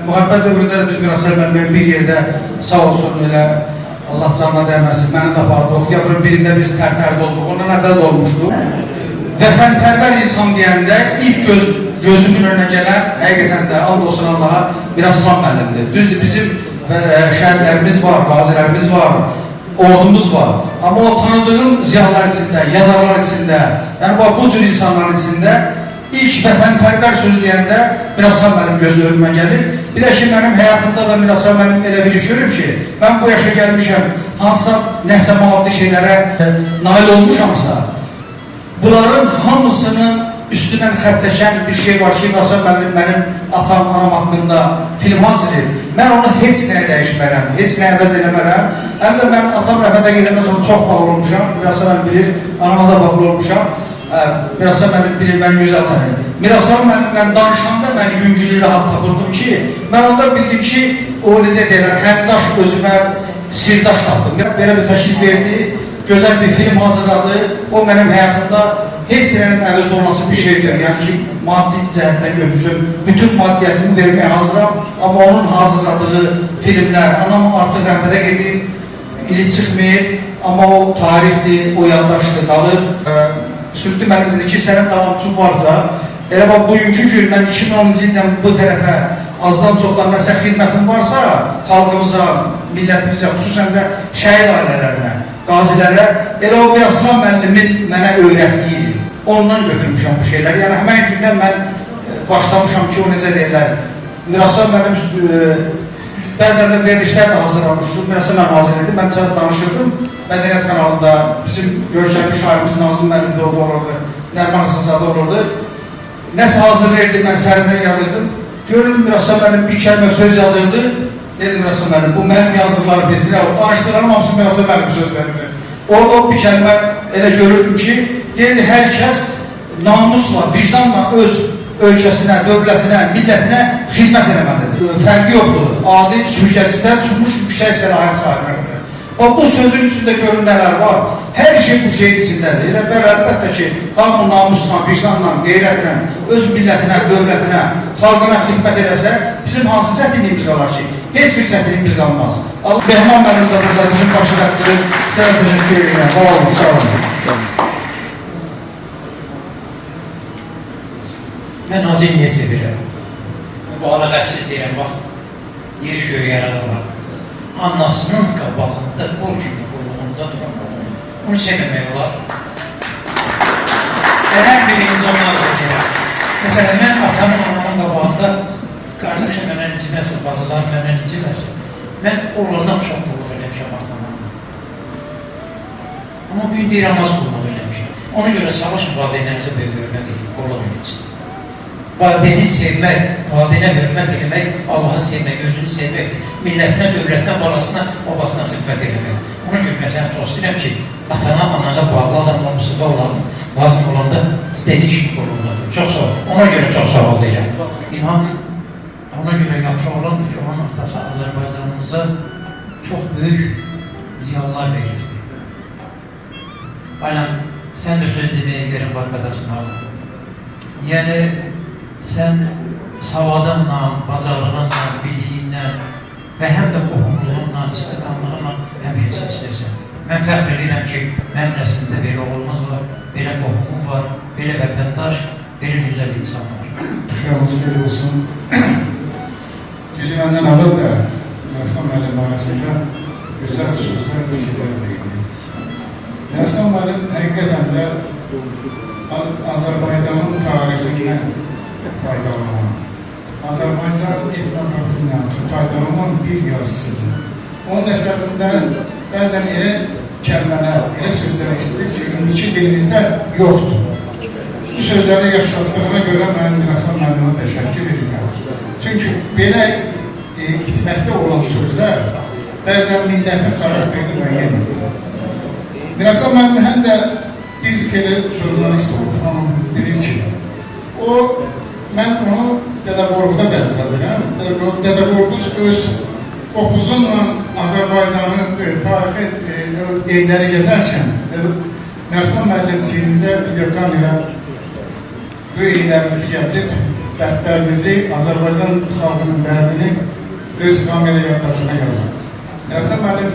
[SPEAKER 8] Müharibə dövründə biz Mirasar mənim bir yerdə sağ olsun elə, Allah canına dəyməsin, mənə də apardı. Oktyabrın birində biz tərtərdə olduq, ondan əvvəl də olmuşdu. Vətənpərvər insan deyəndə ilk gözümün önünə gələn, həqiqətən də, and olsun Allaha, Mirasar müəllimdir. Düzdür, bizim şəhidlərimiz var, qazilərimiz var, ordumuz var. Amma o tanıdığım ziyalılar içində, yazarlar içində, yəni bu cür insanların içində ilk vətənpərvər sözü deyəndə Mirasar mənim gözü önümə gəlir. Bir də ki, mənim həyatımda da Mirasar mənim elə bir iş görür ki, mən bu yaşa gəlmişəm, hansısa nəsə maddi şeylərə nail olmuşamsa, bunların hamısının üstündən xət çəkən bir şey var ki, Mirasar mənim atam, anam haqqında film hazırlayır. Mən onu heç nəyə dəyişmərəm, heç nəyə əvəz eləmərəm. Həm də mən atam rəhmətə gedəndən sonra çox bağlı olmuşam, Mirasar mənim bilir, anama da bağlı olmuşam. Mirasar mənim bilir, mən gözəl tanıyım. Mirasar mən danışanda mən yüngülü rahat tapırdım ki, mən onda bildim ki, o necə deyirlər, həmdaş özümə sirdaş tapdım. Belə bir təklif verdi, gözəl bir film hazırladı, o mənim həyatımda heç yerinin əvəz olması bir şeydir. Yəni ki, maddi cəhətdən gözüsün, bütün maddiyyətimi verməyə hazıram, amma onun hazırladığı filmlər, anam artıq rəhmətə gedib, ili çıxmayıb, amma o tarixdir, o yaddaşdır, qalır. Sültü mənim dedi ki, sənin davamçın varsa, elə bax, bugünkü gün mən 2010-cu ildən bu tərəfə azdan çoxdan məsəl xidmətim varsa, xalqımıza, millətimizə, xüsusən də şəhid ailələrinə, qazilərə, elə o Mirasar müəllimin mənə öyrətdiyi, ondan götürmüşəm bu şeyləri. Yəni, həmən gündən mən başlamışam ki, o necə deyirlər, Mirasar mənim bəzən də verilişlər də hazırlamışdır, Mirasar mənim hazır edim, mən danışırdım. Mədəniyyət kanalında bizim görüşəli şairimiz Nazım müəllim də orada olurdu, Nərman Asazadə olurdu. Nəsə hazır verdim, mən sərəcək yazırdım. Görürdüm, Mirasar mənim bir kəlmə söz yazırdı. Dedim, Mirasar mənim, bu mənim yazdıqlarım pesinə oldu. Danışdırarım, hamısı Mirasar mənim sözlərimdir. Orada bir kəlmə elə görürdüm ki, deyirdi, hər kəs namusla, vicdanla öz ölkəsinə, dövlətinə, millətinə xidmət eləməlidir. Fərqi yoxdur, adi sürgəcədən tutmuş yüksək səlahiyyət sahibləridir. Bu sözün içində görün nələr var, hər şey bu şeyin içindədir. Elə belə əlbəttə ki, hamı namusla, vicdanla, qeyrətlə, öz millətinə, dövlətinə, xalqına xidmət eləsə, bizim hansı çətinliyimiz qalar ki, heç bir çətinliyimiz qalmaz. Allah Rəhman mənim də burada bizim başıdaqdır, sənə təşəkkür edirəm, var olun, sağ olun.
[SPEAKER 1] Mən Nazim niyə sevirəm? Bu ala qəsr deyirəm, bax, yer göğü yaradan anasının qabağında qol kimi qulluğunda duran oğlum. Onu sevməmək olar. Eğer bir insanlar çeker. Mesela ben atamın anamın qabağında kardeşim mənə inciməsin, bacılarım mənə inciməsin. Ben onlardan çox qulluq eləmişəm atamın. Ama bir gün deyir, namaz qulluq eləmişəm. Ona göre savaşın valideynlərinizə böyük hörmət edin, qulluq edin. Valideyni sevmək, valideyne hörmət eləmək, Allah'ı sevmək, özünü sevməkdir. Millətinə, dövlətinə, balasına, babasına xidmət eləmək. Ona görə məsələn çox istəyirəm ki, atana, anana bağlı adam olmuşsa da olalım, lazım olanda istədiyi kimi qulluqlar. Çox sağ ol. Ona görə çox sağ ol deyirəm. İlham ona görə yaxşı olandır ki, onun atası Azərbaycanımıza çox böyük ziyanlar verirdi. Aynen, sən də söz deməyə yerin var qədəsin Allah. Yəni, sən savadınla, bacarığınla, biliyinlə və həm də qohumluğunla, istiqamlığınla həmşəsin istəyirsən. Mən fəxr edirəm ki, mənim nəslimdə belə oğlumuz var, belə qohumum var, belə vətəndaş, belə güzel insan var.
[SPEAKER 8] Uşağımız belə olsun. Düzü məndən alır da, Mərsəm müəllim arasında gözəl sözlər və şeylər deyildi. Mərsəm müəllim həqiqətən də Azərbaycanın tarixindən faydalanan, Azərbaycan etnografindən faydalanan bir yazısıdır. Onun əsərində bəzən elə kəlmələr, elə sözlər işlədir ki, indiki dilimizdə yoxdur. Bu sözləri yaşattığına görə mən Mərsəm müəllimə təşəkkür edirəm. Çünki belə itməkdə olan sözlər bəzən millətin xarakterini müəyyən edir. Mərsəm müəllim həm də bir telejurnalist olub, hamı bilir ki, mən onu Dədə Qorquda bənzədirəm. Dədə Qorqud öz opuzunla Azərbaycanı tarixi yerləri gəzərkən Mərsəm müəllim çiynində videokamera bu yerlərimizi gəzib, dərdlərimizi, Azərbaycan xalqının dərdini öz kamera yaddaşına yazır. Mərsəm müəllim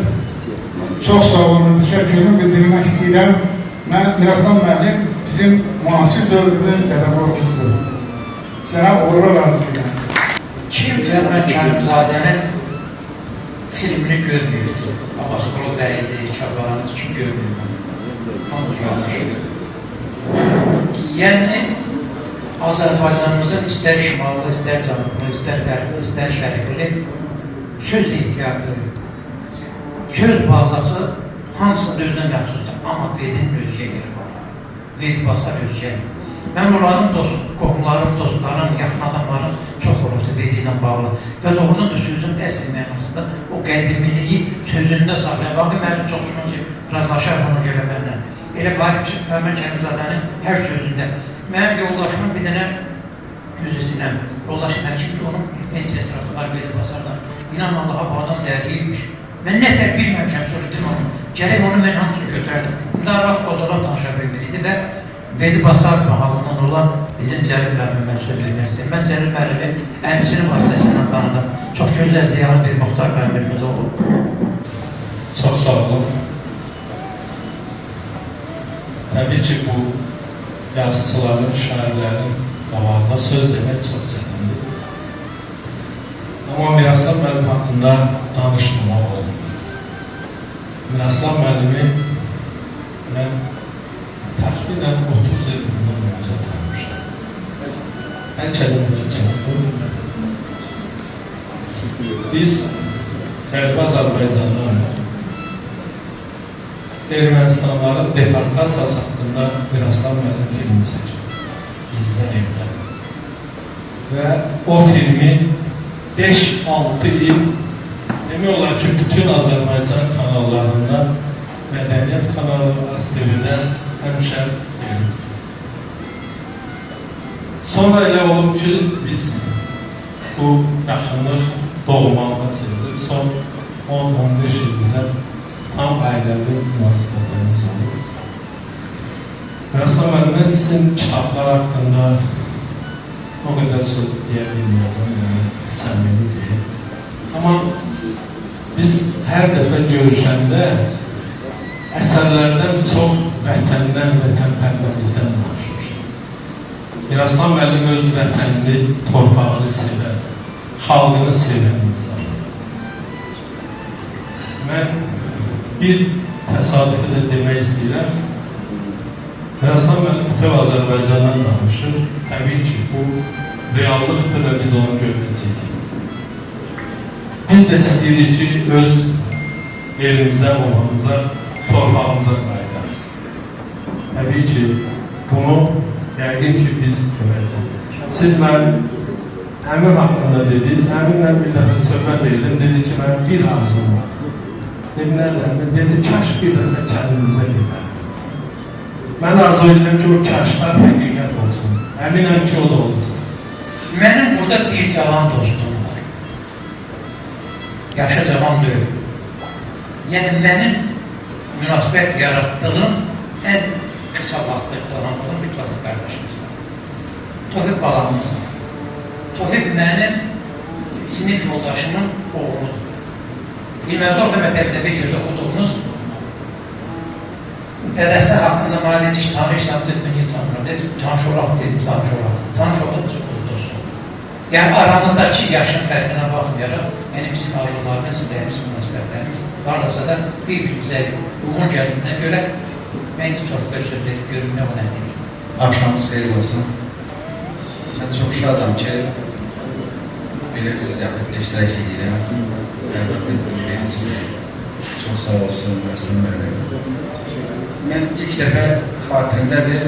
[SPEAKER 8] çox sağ olun, təşəkkürümü bildirmək istəyirəm. Mərsəm müəllim bizim müasir dövrünün Dədə Qorqududur. Sənə uğurlar arzu edirəm.
[SPEAKER 1] Kim Fəxrən Kərimzadənin filmini görməyibdi? Abbas Qulu bəydi, Kəbbaranız kim görməyibdi? Onu yazmışım. Yəni, Azərbaycanımızın istər şimallı, istər cənublu, istər qərbli, istər şərqli söz ehtiyatı, söz bazası hamısının özünə məxsusdur. Amma vedinin özgə yeri var. Vedi basar özgə. Mən onların qohumların, dostların, yaxın adamların çox olurdu vedi ilə bağlı. Və doğrudan da sözün əsl mənasında o qədimiliyi sözündə saxlayan. Vahbi mənim çox şunun ki, razılaşar bunu görə mənlə. Elə Fərman Kərimzadənin hər sözündə. Mənim yoldaşımın bir dənə yüzüsünəm. Yoldaşım həkimdir, onun pensiya sırası var vedi basardan. İnan Allaha bu adam dəyərliymiş. Mən nə tər bilməmişəm, soruşdum onu. Gələk onu mən hamısını götürərdim. İndi Araq Qozala tanışa bilmiriydi və Vedi Basar mahalından olan bizim Cəlil müəllimə söz vermək istəyir. Mən Cəlil müəllimi əmisinin vasitəsindən tanıdım. Çox gözəl ziyalı bir muxtar müəllimimiz olub.
[SPEAKER 2] Çox sağ olun. Təbii ki, bu yazıçıların, şairlərin qabağında söz demək çox çətindir. Amma Miraslan müəllim haqqında danışmamaq olmur. Miraslan müəllimi mən təxminən 30 il bundan öncə tanımışam. Bəlkə də bu çoxdur. Biz Qərbi Azərbaycandan Ermənistanların deportasiyası haqqında Miraslan müəllim filmi çəkir. İzlə evdə. Və o filmi 5-6 il demək olar ki, bütün Azərbaycan kanallarında, mədəniyyət kanalı, ASTV-də həmişə verir. Sonra elə olub ki, biz bu yaxınlıq doğmalığa çevirdik. Son 10-15 ildə tam ailəvi münasibətlərimiz olur. Miraslan müəllimə sizin kitablar haqqında o qədər söz deyə bilməyəcəm, yəni səmimi deyil. Amma biz hər dəfə görüşəndə əsərlərdən çox vətəndən, vətənpərvərlikdən danışmışıq. Miraslan müəllim öz vətənini, torpağını sevən, xalqını sevən insandır.
[SPEAKER 9] Mən bir təsadüfü də demək istəyirəm. Rəssam müəllim bütöv Azərbaycandan danışır. Təbii ki, bu reallıqdır və biz onu görəcəyik. Biz də istəyirik ki, öz elimizə, ovamıza, torpağımıza qayıdaq. Təbii ki, bunu yəqin ki, biz görəcəyik. Siz mənim əmim haqqında dediniz, əmimlə bir dəfə söhbət edirdim, dedi ki, mən bir arzum var. Dedim, nədən? Dedi, kaş bir dəfə kəndimizə gedər. Mən arzu edirəm ki, o kaşlar həqiqət olsun. Əminəm ki, o da olsun.
[SPEAKER 1] Mənim burada bir cavan dostum var. Yaşa cavan deyil. Yəni, mənim münasibət yaratdığım ən qısa vaxtda tanıdığım bir Tofiq qardaşımız var. Tofiq balamız var. Tofiq mənim sinif yoldaşımın oğludur. Bilməzdə orada məktəbində bir yerdə oxuduğumuz dədəsi haqqında mənə dedi ki, tanışsam dedim, niyə tanıram? Dedim, tanış olaq dedim, tanış olaq. Tanış olaq dostum. Yəni aramızdakı yaşın fərqinə baxmayaraq, yəni bizim arzularımız, istəyimiz, münasibətlərimiz varlasa da bir-birimizə uyğun gəldiyindən görə mən indi Tofiqə söz verib görüm nə o nə deyir.
[SPEAKER 8] Akşamınız xeyir olsun. Mən çox şadam ki, belə bir ziyafətlə iştirak edirəm. Əlbəttə, benim üçün çox sağ olsun, Rəssam müəllim. Mən ilk dəfə xatirimdədir,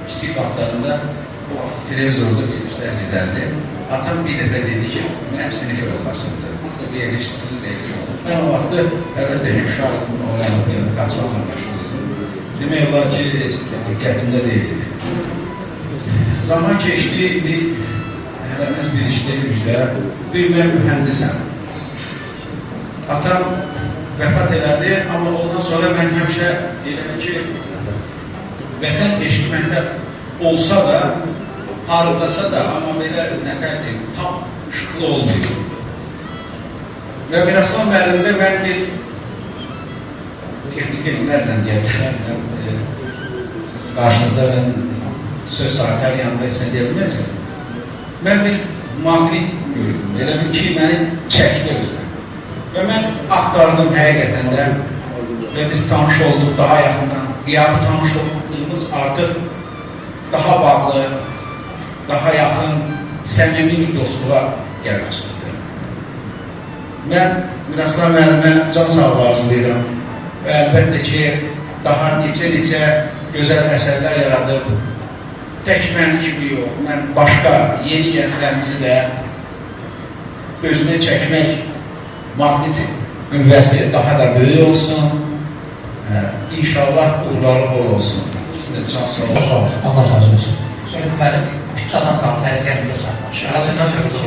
[SPEAKER 8] kiçik vaxtlarında o vaxt televizorda bir işlər gedərdi. Atam bir dəfə dedi ki, mənim sinif yoldaşımdır. Nasıl bir siz veriş olur. Mən o vaxtı, əlbəttə, uşaq oyanıb, qaçmaqla məşğul edim. Demək olar ki, diqqətimdə deyildi. Zaman keçdi, indi hələmiz bir işdə, gücdə, mən mühəndisəm. Atam vəfat elədi, amma ondan sonra mən həmişə deyirəm ki, vətən eşq məndə olsa da, harudasa da, amma belə nətər deyim, tam şıxlı olmuyor. Və Miraslan müəllimdə mən bir texnik elmlərlə deyəbilirəm, sizin qarşınızda mən söz sahibləri yanında isə deyə bilməyəcəm. Mən bir maqnit gördüm, elə bir ki, məni çəkdi özümə. Və mən axtardım həqiqətən də və biz tanış olduq daha yaxından. Qiyabi tanış olduğumuz artıq daha bağlı, daha yaxın, səmimi bir dostluğa gəlib çıxdı. Mən Miraslan müəllimə can sağlığı arzulayıram və əlbəttə ki, daha neçə gözəl əsərlər yaradıb, tək mən kimi yox, mən başqa yeni gənclərimizi də özünə çəkmək maqnit qüvvəsi daha da böyük olsun. İnşallah uğurları bol olsun. Sizə can sağ olun.
[SPEAKER 1] Allah razı olsun. Sonra mənim üç adam qaldı, təziyəmdə saxlamışır. Arasından qırdı.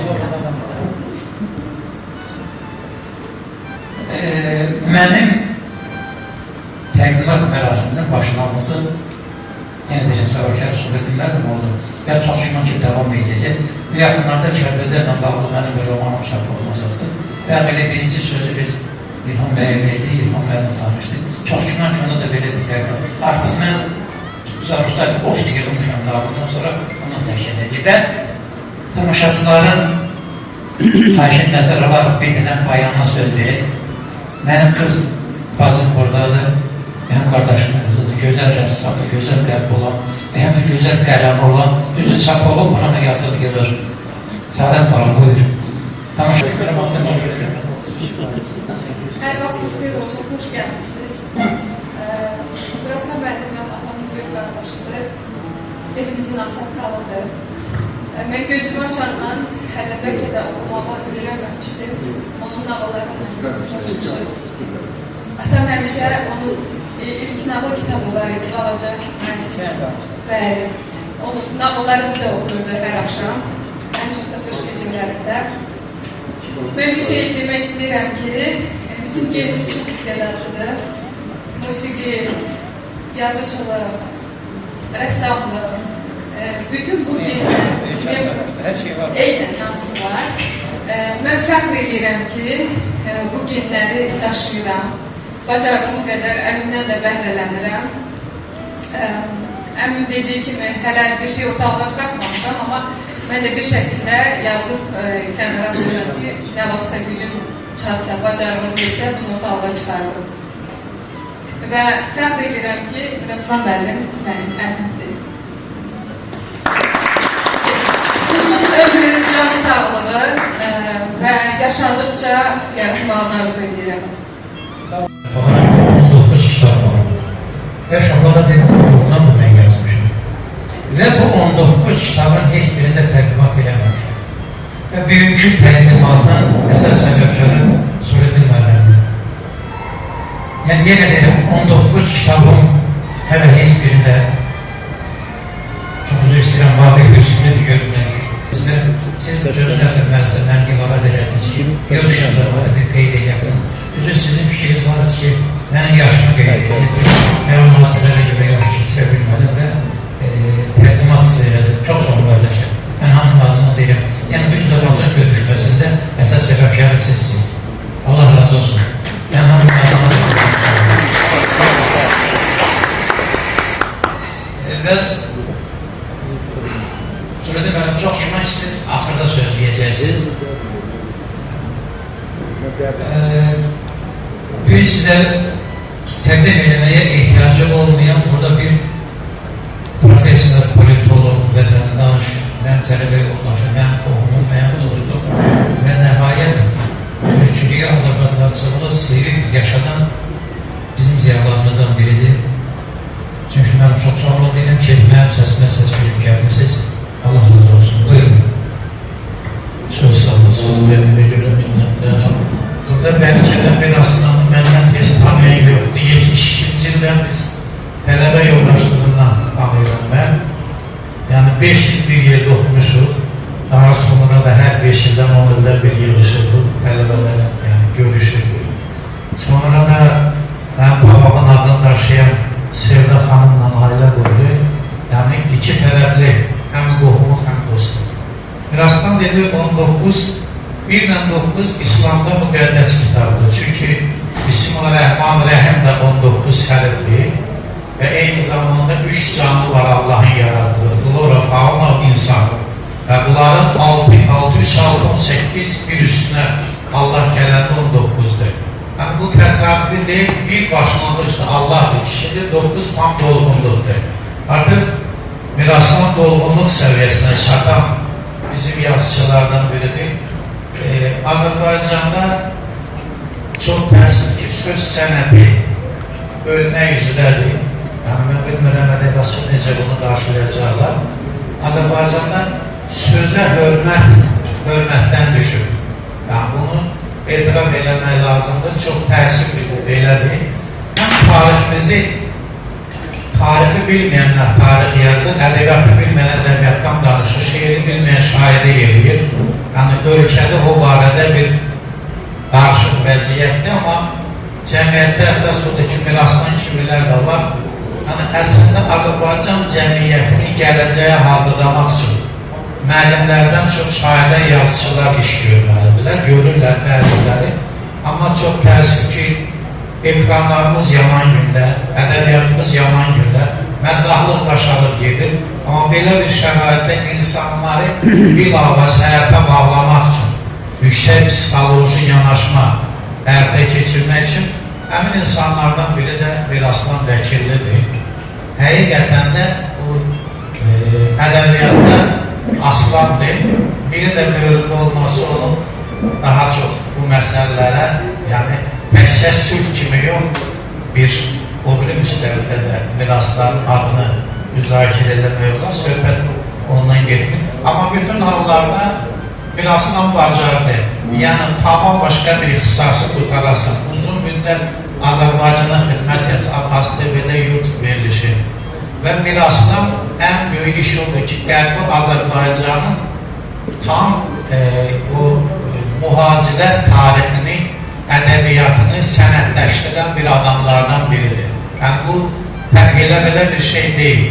[SPEAKER 1] Mənim təqdimat mərasiminin başlanması yenə deyəcəm, səvəkər sonra dinlərdim oldu. Və çox şüman ki, davam edəcək. Bu yaxınlarda Kəlbəzərlə bağlı mənim bir romanım çap olunacaqdır. Və belə birinci sözü biz İlham bəyə verdi, İlham bəylə tanışdı. Çox şüman ki, onu da belə bir təqdim. Artıq mən Ruslarda ofiç yığılmışam daha bundan sonra onu təşkil edəcək. Və tamaşaçıların xahişin nəzərə alaraq bir dənə bayana söz verir. Mənim qız bacım buradadır. Mənim qardaşımın qızıdır. Gözəl rəssamı, gözəl qəlb olan və həm də gözəl qələm olan, düzü çap olub, ona yazıq gelir. Səadət bana buyur. Tamaşaçılara baxsın, ona görə gələm.
[SPEAKER 10] Hər vaxtınız xeyir olsun, xoş gəlmişsiniz. Rəssam müəllim atamın böyük qardaşıdır. Evimizin ağsaqqalıdır. Mən gözümü açandan hələ bəlkə də oxumağa öyrənməmişdim. Onun nağıllarından çıxmışım. Atam həmişə onun ilk nağıl kitabı var idi, Alacaq Mənzil. Bəli, onun nağılları bizə oxunurdu hər axşam. Ən çox da qış gecələrində. Mən bir şey demək istəyirəm ki, bizim genimiz çox istedadlıdır. Musiqi, yazıcılıq, rəssamlıq, bütün bu genlər eynən hamısı var. Mən fəxr edirəm ki, bu genləri daşıyıram. Bacardığım qədər əmimdən də bəhrələnirəm. Əmim dediyi kimi, hələ bir şey ortalığa çıxartmamışam, amma mən də bir şəkildə yazıb kənara qoyuram ki, nə vaxtsa gücüm çatsa, bacarığı bilsə, bunu ortalığa çıxardım. Və fəxr edirəm ki, Miraslan müəllim mənim əlimdir. Uzun ömür, can sağlığı və yaşadıqca yaratmağını arzu edirəm.
[SPEAKER 1] Baxıram, 19 kitab var. Və şahlara dedim, ondan da mən yazmışım. Və bu 19 kitabın heç birində təqdimat eləməmişim. Və bugünkü təqdimatın əsas səbəbkarı Surəddin müəllimdir. Yəni, yenə deyirəm, 19 kitabın hələ heç birində çox üzr istəyirəm, Vaqif Hüsnü'dür görünməliyir. Siz sözü nəsə mən divara edəcəksiniz ki, yox şəhzədə bir qeyd edəyəm. Üzr sizin fikriniz var ki, mənim yaşımı qeyd edib, mən o münasibətlə görə yaşı keçirə bilmədim və təqdimat istəyirəm, çox son qardaşım. Mən hamının adına deyirəm, yəni bu cəmatın görüşməsində əsas səbəbkarı sizsiniz. Allah razı olsun. Mən hamının adına deyirəm. Və Surəddin müəllim, çox şübhə ki, siz axırda söyləyəcəksiniz. Bugün sizə təqdim eləməyə ehtiyacı olmayan burada bir profesör, politolog, vətəndaş, mənim tələbə yoldaşım, mənim qohumum, mənim dostum və nəhayət türkçülüyü, Azərbaycançılığı sevib yaşadan bizim ziyalarımızdan biridir. Çünki mən çox sağ olun deyirəm ki, mənim səsimə səs verib gəlmişsiniz. Allah razı olsun. Buyurun.
[SPEAKER 11] Çok sağ olun. Söz verdiğine göre minnettarım. Burada belki de bir aslında benden tez tanıyan yoktu. 72. yılda biz tələbə yoldaşlığından tanıyorum ben. Yani 5 yıl bir yerde okumuşuz. Daha sonra da her 5 yıldan 10 yılda bir yığışırdık. Tələbələrlə yani görüşürdük. Sonra da ben babamın adını taşıyan Sevda Hanım'la aile kurdu. Yani iki tərəfli hem qohumu hem dostu. Miraslan dedi 19, 1 ilə 9 İslam'da müqəddəs kitabıdır. Çünkü Bismillahirrahmanirrahim de 19 hərfli ve aynı zamanda 3 canlı var Allah'ın yarattığı. Flora, fauna, insan. Ve bunların 6, 3, 6, 18 bir üstüne Allah gelen 19'dur. Yani bu təsadüfi değil, bir başlanğıçdır. Allah'dır, kişidir, 9 tam dolgunluqdur. Artık Miraslan dolgunluq səviyyəsinə çatan bizim yazıçılardan biridir. Azərbaycanda çox təəssüf ki, söz sənəti ölmək üzrədir. Yəni, mən bilmirəm, ədəbiyyatçı necə bunu qarşılayacaqlar. Azərbaycanda sözə hörmətdən düşür. Yəni, bunu etiraf eləmək lazımdır. Çox təəssüf ki, bu belədir. Həm tariximizi tarixi bilməyənlər tarix yazır, ədəbiyyatı bilməyən ədəbiyyatdan danışır, şeiri bilməyən şairi eləyir. Yəni, ölkədə o barədə bir qarışıq vəziyyətdir, amma cəmiyyətdə əsas odur ki, Miraslan kimilər də var. Yəni, əslində Azərbaycan cəmiyyətini gələcəyə hazırlamaq üçün müəllimlərdən çox şairlər, yazıçılar iş görməlidirlər, görürlər bəziləri. Amma çox təəssüf ki, ekranlarımız yaman günlər, ədəbiyyatımız yaman günlər, məddəhlıq aşağı gedir. Amma belə bir şəraitdə insanları bilavaz həyata bağlamaq üçün, yüksək psixoloji yanaşma həyata keçirmək üçün həmin insanlardan biri də Miraslan Vəkillidir. Həqiqətən də bu ədəbiyyatda aslandır. Biri də böyründə olması onun daha çox bu məsələlərə, yəni təkcə sülh kimi yox, bir o biri müstəvidə də Miraslan adını müzakirə eləmək olar, söhbət ondan getmir. Amma bütün hallarda Miraslan bacardı. Yəni, tamam başqa bir ixtisası tutarasın. Uzun müddət Azərbaycana xidmət etsin, ASTV-də YouTube verilişi. Və Miraslan ən böyük iş oldu ki, Qərbi Azərbaycanın tam o mühacirət tarixini, ədəbiyyatını sənətləşdirən bir adamlardan biridir. Yəni, bu elə bir şey deyil.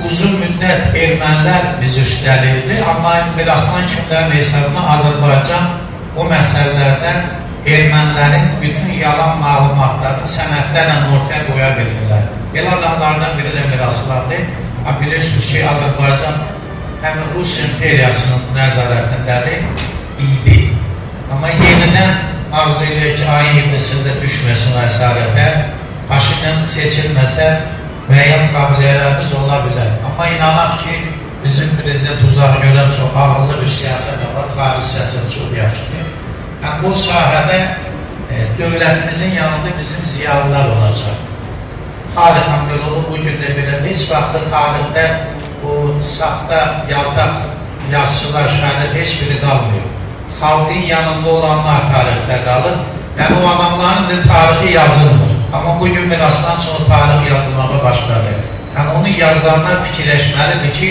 [SPEAKER 11] Uzun müddət ermənilər bizi üstəlirdi, amma Miraslan kimlərin hesabına Azərbaycan o məsələlərdən ermənilərin bütün yalan məlumatlarını sənətlərlə ortaya qoya bildilər. Elə adamlardan biri də Miraslandır. Bilirsiniz ki, Azərbaycan həm Rus imperiyasının nəzarətindədir, idi. Amma yenidən arzu ediyor ki ayın 20'sinde düşmesin əsarətə, Paşinyan seçilməsə müəyyən problemlərimiz ola bilər. Amma inanaq ki, bizim prezident uzağı görən çox ağıllı bir siyasət var, xarici siyasət çox yaxşıdır. Yəni, bu sahədə dövlətimizin yanında bizim ziyalılar olacaq. Tarixən belə olur, bugün də belə heç vaxtda tarixdə o saxta, yaltaq yazıçılar, şəhərlər heç biri qalmıyor. Xalqın yanında olanlar tarixdə qalır. Yəni, o adamların da tarixi yazılmır. Amma bugün mirasdan sonra tarix yazılmağa başladı. Yəni, onu yazanlar fikirləşməlidir ki,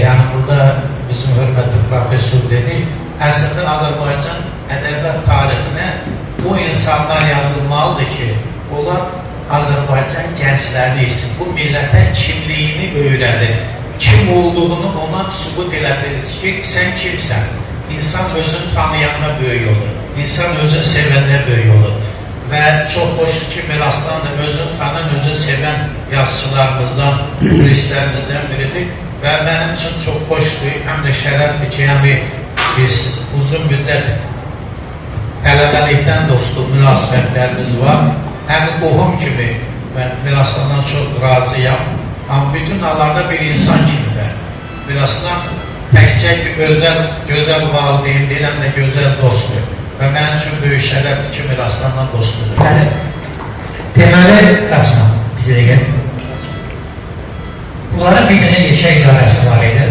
[SPEAKER 11] yəni burada bizim hörmətli profesör dedi, əslində Azərbaycan ədəbiyyat tarixinə bu insanlar yazılmalıdır ki, onlar Azərbaycan gəncləri üçün bu millətə kimliyini öyrədir. Kim olduğunu ona sübut elədir ki, sən kimsən? İnsan özünü tanıyanına böyük olur. İnsan özünü sevənə böyük olur. Və çox xoşdur ki, mirasdan da özünü tanıyan, özünü sevən yazıçılarımızdan, turistlərimizdən biridir. Və mənim üçün çox xoşdur, həm də şərəfdir ki, biz uzun müddət tələbəlikdən dostluq münasibətlərimiz var. Həm qohum kimi mən mirasdan çox razıyam. Amma bütün hallarda bir insan kimi də. Mirasdan təkcə gözəl valideyn deyil, həm də gözəl dostdur. Və mənim üçün böyük şərəfdir ki, mirasdanla dostluq.
[SPEAKER 1] Deməli, qaçma, bizə gəl. Bunların bir dənə yeşə idarəsi var idi.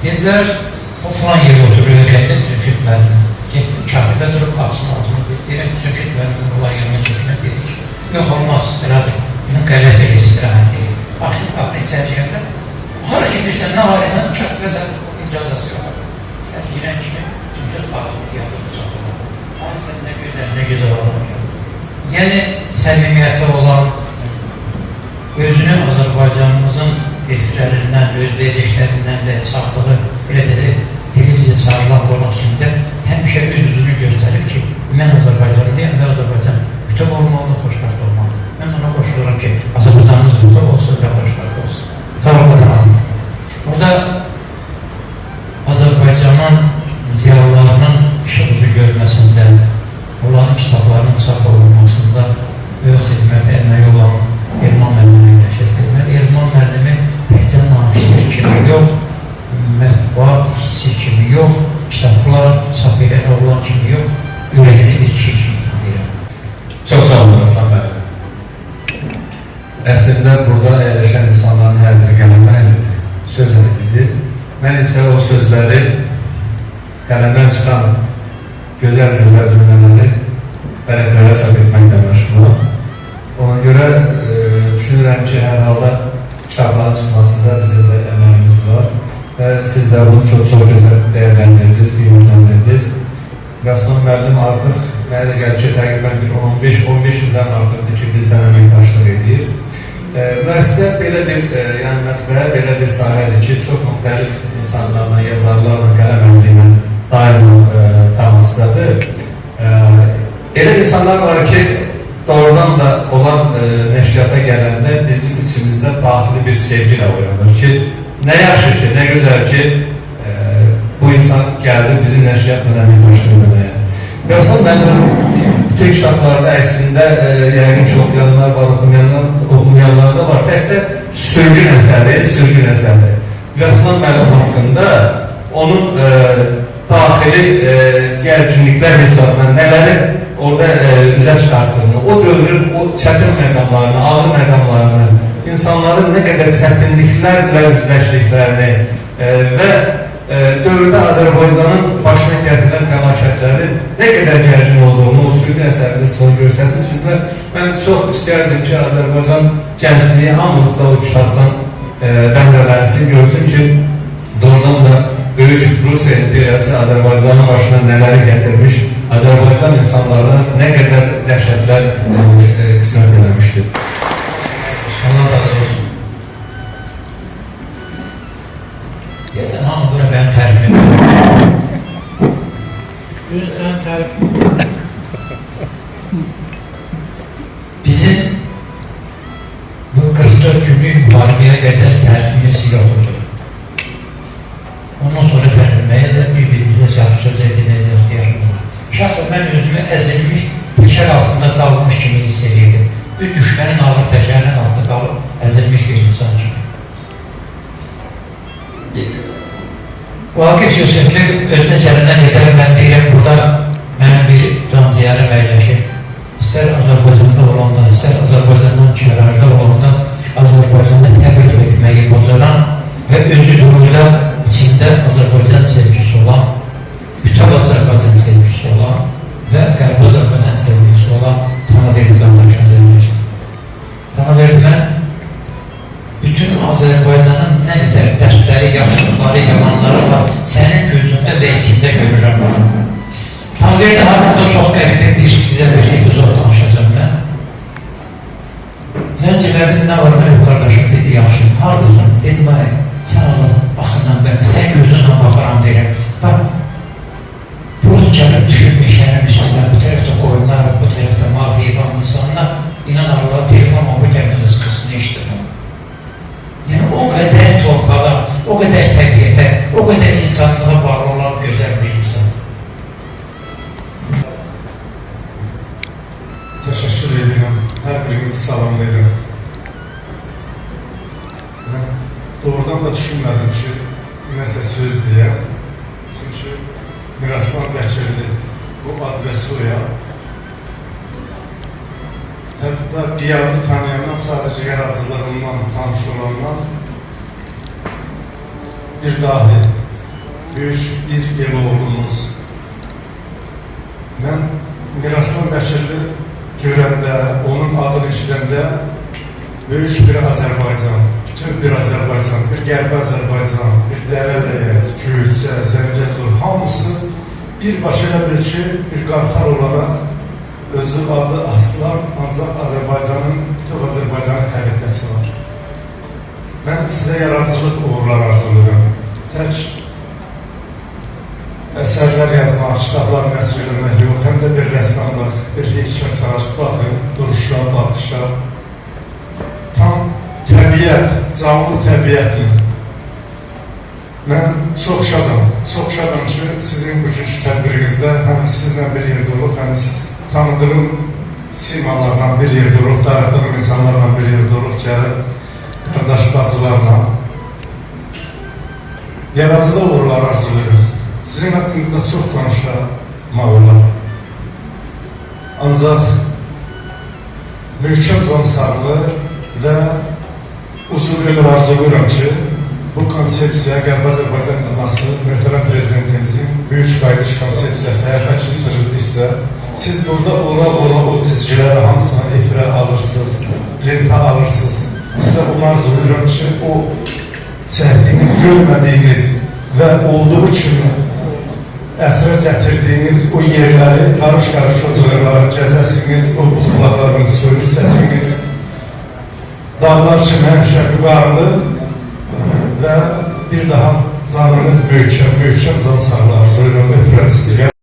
[SPEAKER 1] Dedilər, o falan yeri oturuyor, kendim Zülküt müəllim. Getdim, kafirdə durub qapısının altını deyirəm, Zülküt müəllim, bunlar yanına çəkmək dedik. Yox, olmaz, istirahət, bizim qəllət edir, istirahət edir. Açdım qapını içəri gəndə, hara gedirsən, nə varırsan, kafirdə icazası yox. Sən girən kimi, Zülküt qapısını yapışdı, çatılır. Ay, sən nə gözəl adam ya. Yəni, səmimiyyəti olan, özünü Azərbaycanımızın efirlərindən, öz verilişlərindən də çıxardığı, elə dedi, televiziya çağırılan qonaq kimi də həmişə öz-özünü göstərib ki, mən Azərbaycanlıyam və Azərbaycan bütöv olmalı, xoşbəxt olmalı. Mən ona xoşluyorum ki, Azərbaycanımız bütöv olsun və xoşbəxt olsun. Sağ olun. Burada Azərbaycanın ziyalılarının işimizi görməsində, onların kitablarının çap olunmasında böyük xidmət əməyi olan Elman müəllimi ilə şəkildir. Elman müəllimi təkcə namişlik kimi yox, mətbuat hissi kimi yox, kitablar çap edən olan kimi yox, ürəkli bir kişi kimi tanıyır.
[SPEAKER 8] Çox sağ olun, Aslan bəy. Əslində, burada əyləşən insanların hər biri qələmdən söz edilir. Mən isə o sözləri, qələmdən çıxan gözəl cümlələri vərəqlərə çap etməkdən məşğulam. Ona görə düşünürəm ki, hər halda kitabların çıxmasında bizim də əməyimiz var və siz də bunu çox gözəl dəyərləndirdiniz, qiymətləndirdiniz. Aslan müəllim artıq mənə də gəlir ki, təqribən bir 15 ildən artıqdır ki, bizdən əməkdaşlıq edir. Müəssisə belə bir mətbəə, belə bir sahədir ki, çox müxtəlif insanlarla, yazarlarla, qələm əmri ilə daima təmasdadır. Elə insanlar var ki, doğrudan da olan nəşriyyata gələndə bizim içimizdə daxili bir sevgi ilə uyanır ki, nə yaxşı ki, nə gözəl ki, bu insan gəldi bizim nəşriyyatla əməkdaşlıq etməyə. Aslan müəllim bütün kitablarda əksində yəqin ki, oxuyanlar var, oxumayanlar da var. Təkcə sürgün əsəri. Aslan müəllim haqqında onun daxili gərginliklər hesabına nələri orada üzə çıxartdığını, o dövrün o çətin məqamlarını, ağır məqamlarını, insanların nə qədər çətinliklərlə üzləşdiklərini və dövrdə Azərbaycanın başına gətirilən fəlakətləri nə qədər gərgin olduğunu o sürgün əsərində sonra göstərmişsiniz və mən çox istərdim ki, Azərbaycan gəncliyi hamılıqda o kitabdan bəhrələnsin, görsün ki, doğrudan da Böyük Rusiya İmperiyası Azərbaycanın başına nələri gətirmiş, Azərbaycan insanlarına nə qədər dəhşətlər qismət eləmişdir.
[SPEAKER 1] Allah razı olsun. Deyəsən, hamı bura mənim tərifim edir.
[SPEAKER 11] Sən tərif.
[SPEAKER 1] Bizim bu 44 günlük müharibəyə qədər tərifimiz yoxdur. Ondan sonra tərifməyə də bir-birimizə yaxşı söz edilməyə şəxsən mən özümü əzilmiş, təkər altında qalmış kimi hiss edirdim. Bir düşmənin ağır təkərinin altında qalıb əzilmiş bir insan kimi. Vaqif Yusuflu özünə cərindən edər, mən deyirəm, burada mənim bir canciyərim əyləşir. İstər Azərbaycanda olanda, istər Azərbaycandan kənarda olanda, Azərbaycanda təbrik etməyi bacaran və özü durumda içində Azərbaycan sevgisi olan, bütün Azərbaycan sevgisi olan və Qərbi Azərbaycan sevgisi olan Tanrıverdi qardaşımız əyləşir. Tanrıverdi, mən bütün Azərbaycanın nə qədər dərdləri, yaxşılıqları, yalanları var, sənin gözündə və içində görürəm bunu. Tanrıverdi haqqında çox qəribə bir sizə bir epizod danışacağım mən. Zəncilərin nə var, nə yok qardaşım dedi, yaxşı, haradasın? Dedim, ay, sən Allah baxından ben, sən gözünlə baxıram deyirəm. Bak, buruz gəlib düşürmüş şəhərin üstündə, bu tərəfdə qoyunlar, bu tərəfdə mal, heyvan, insanlar, inan Allah, telefon o bir tərəfdə sıxısını işdirməm. Yəni, o qədər torpağa, o qədər təbiyyətə, o qədər insanlığa bağlı olan gözəl bir insan.
[SPEAKER 8] Təşəkkür edirəm, hər birinizi salamlayıram. Mən doğrudan da düşünmədim ki, nəsə söz deyəm. Çünki Miraslan Bəkirli bu ad və soya hətta qiyamı tanıyandan, sadəcə yaradıcılığından, tanış olandan bir dahi, böyük bir ev oğlumuz. Mən Miraslan Bəkirli görəndə, onun adını işləndə böyük bir Azərbaycan, bütün bir Azərbaycan, bir Qərbi Azərbaycan, bir Dərələyəz, Göyçə, Zəngəzur, hamısı birbaşa elə bil ki, bir qartar olaraq özü adı asılan, ancaq Azərbaycanın, bütün Azərbaycanın xəritəsi var. Mən sizə yaradıcılıq uğurlar arzulayıram. Tək əsərlər yazmaq, kitablar nəsr eləmək yox, həm də bir rəssamlıq, bir hikmət baxın, duruşlar, baxışlar. Tam təbiət, canlı təbiətlə. Mən çox şadam ki, sizin bugünkü tədbirinizdə həm sizlə bir yerdə olub, həm siz tanıdığım simalarla bir yerdə olub, darıdığım insanlarla bir yerdə olub, gəlib, qardaş bacılarla. Yaradıcılıq uğurlar arzulayıram. Sizin haqqınızda çox danışmaq olar. Ancaq möhkəm can sağlığı və uzun ömür arzulayıram ki, bu konsepsiya Qərbi Azərbaycan icması möhtərəm prezidentimizin böyük qayıdış konsepsiyası həyata keçirildirsə, siz burada ora o çizgiləri hamısını efirə alırsınız, lenta alırsınız. Sizə bunu arzulayıram ki, o çəkdiyiniz, görmədiyiniz və olduğu kimi əsrə gətirdiyiniz o yerləri, qarış-qarış o cörələri gəzəsiniz, o buzulaqlarını soyur səsiniz, dağlar kimi həmişə vüqarlı və bir daha canınız möhkəm can sağlar, soyurum, öpürəm istəyirəm.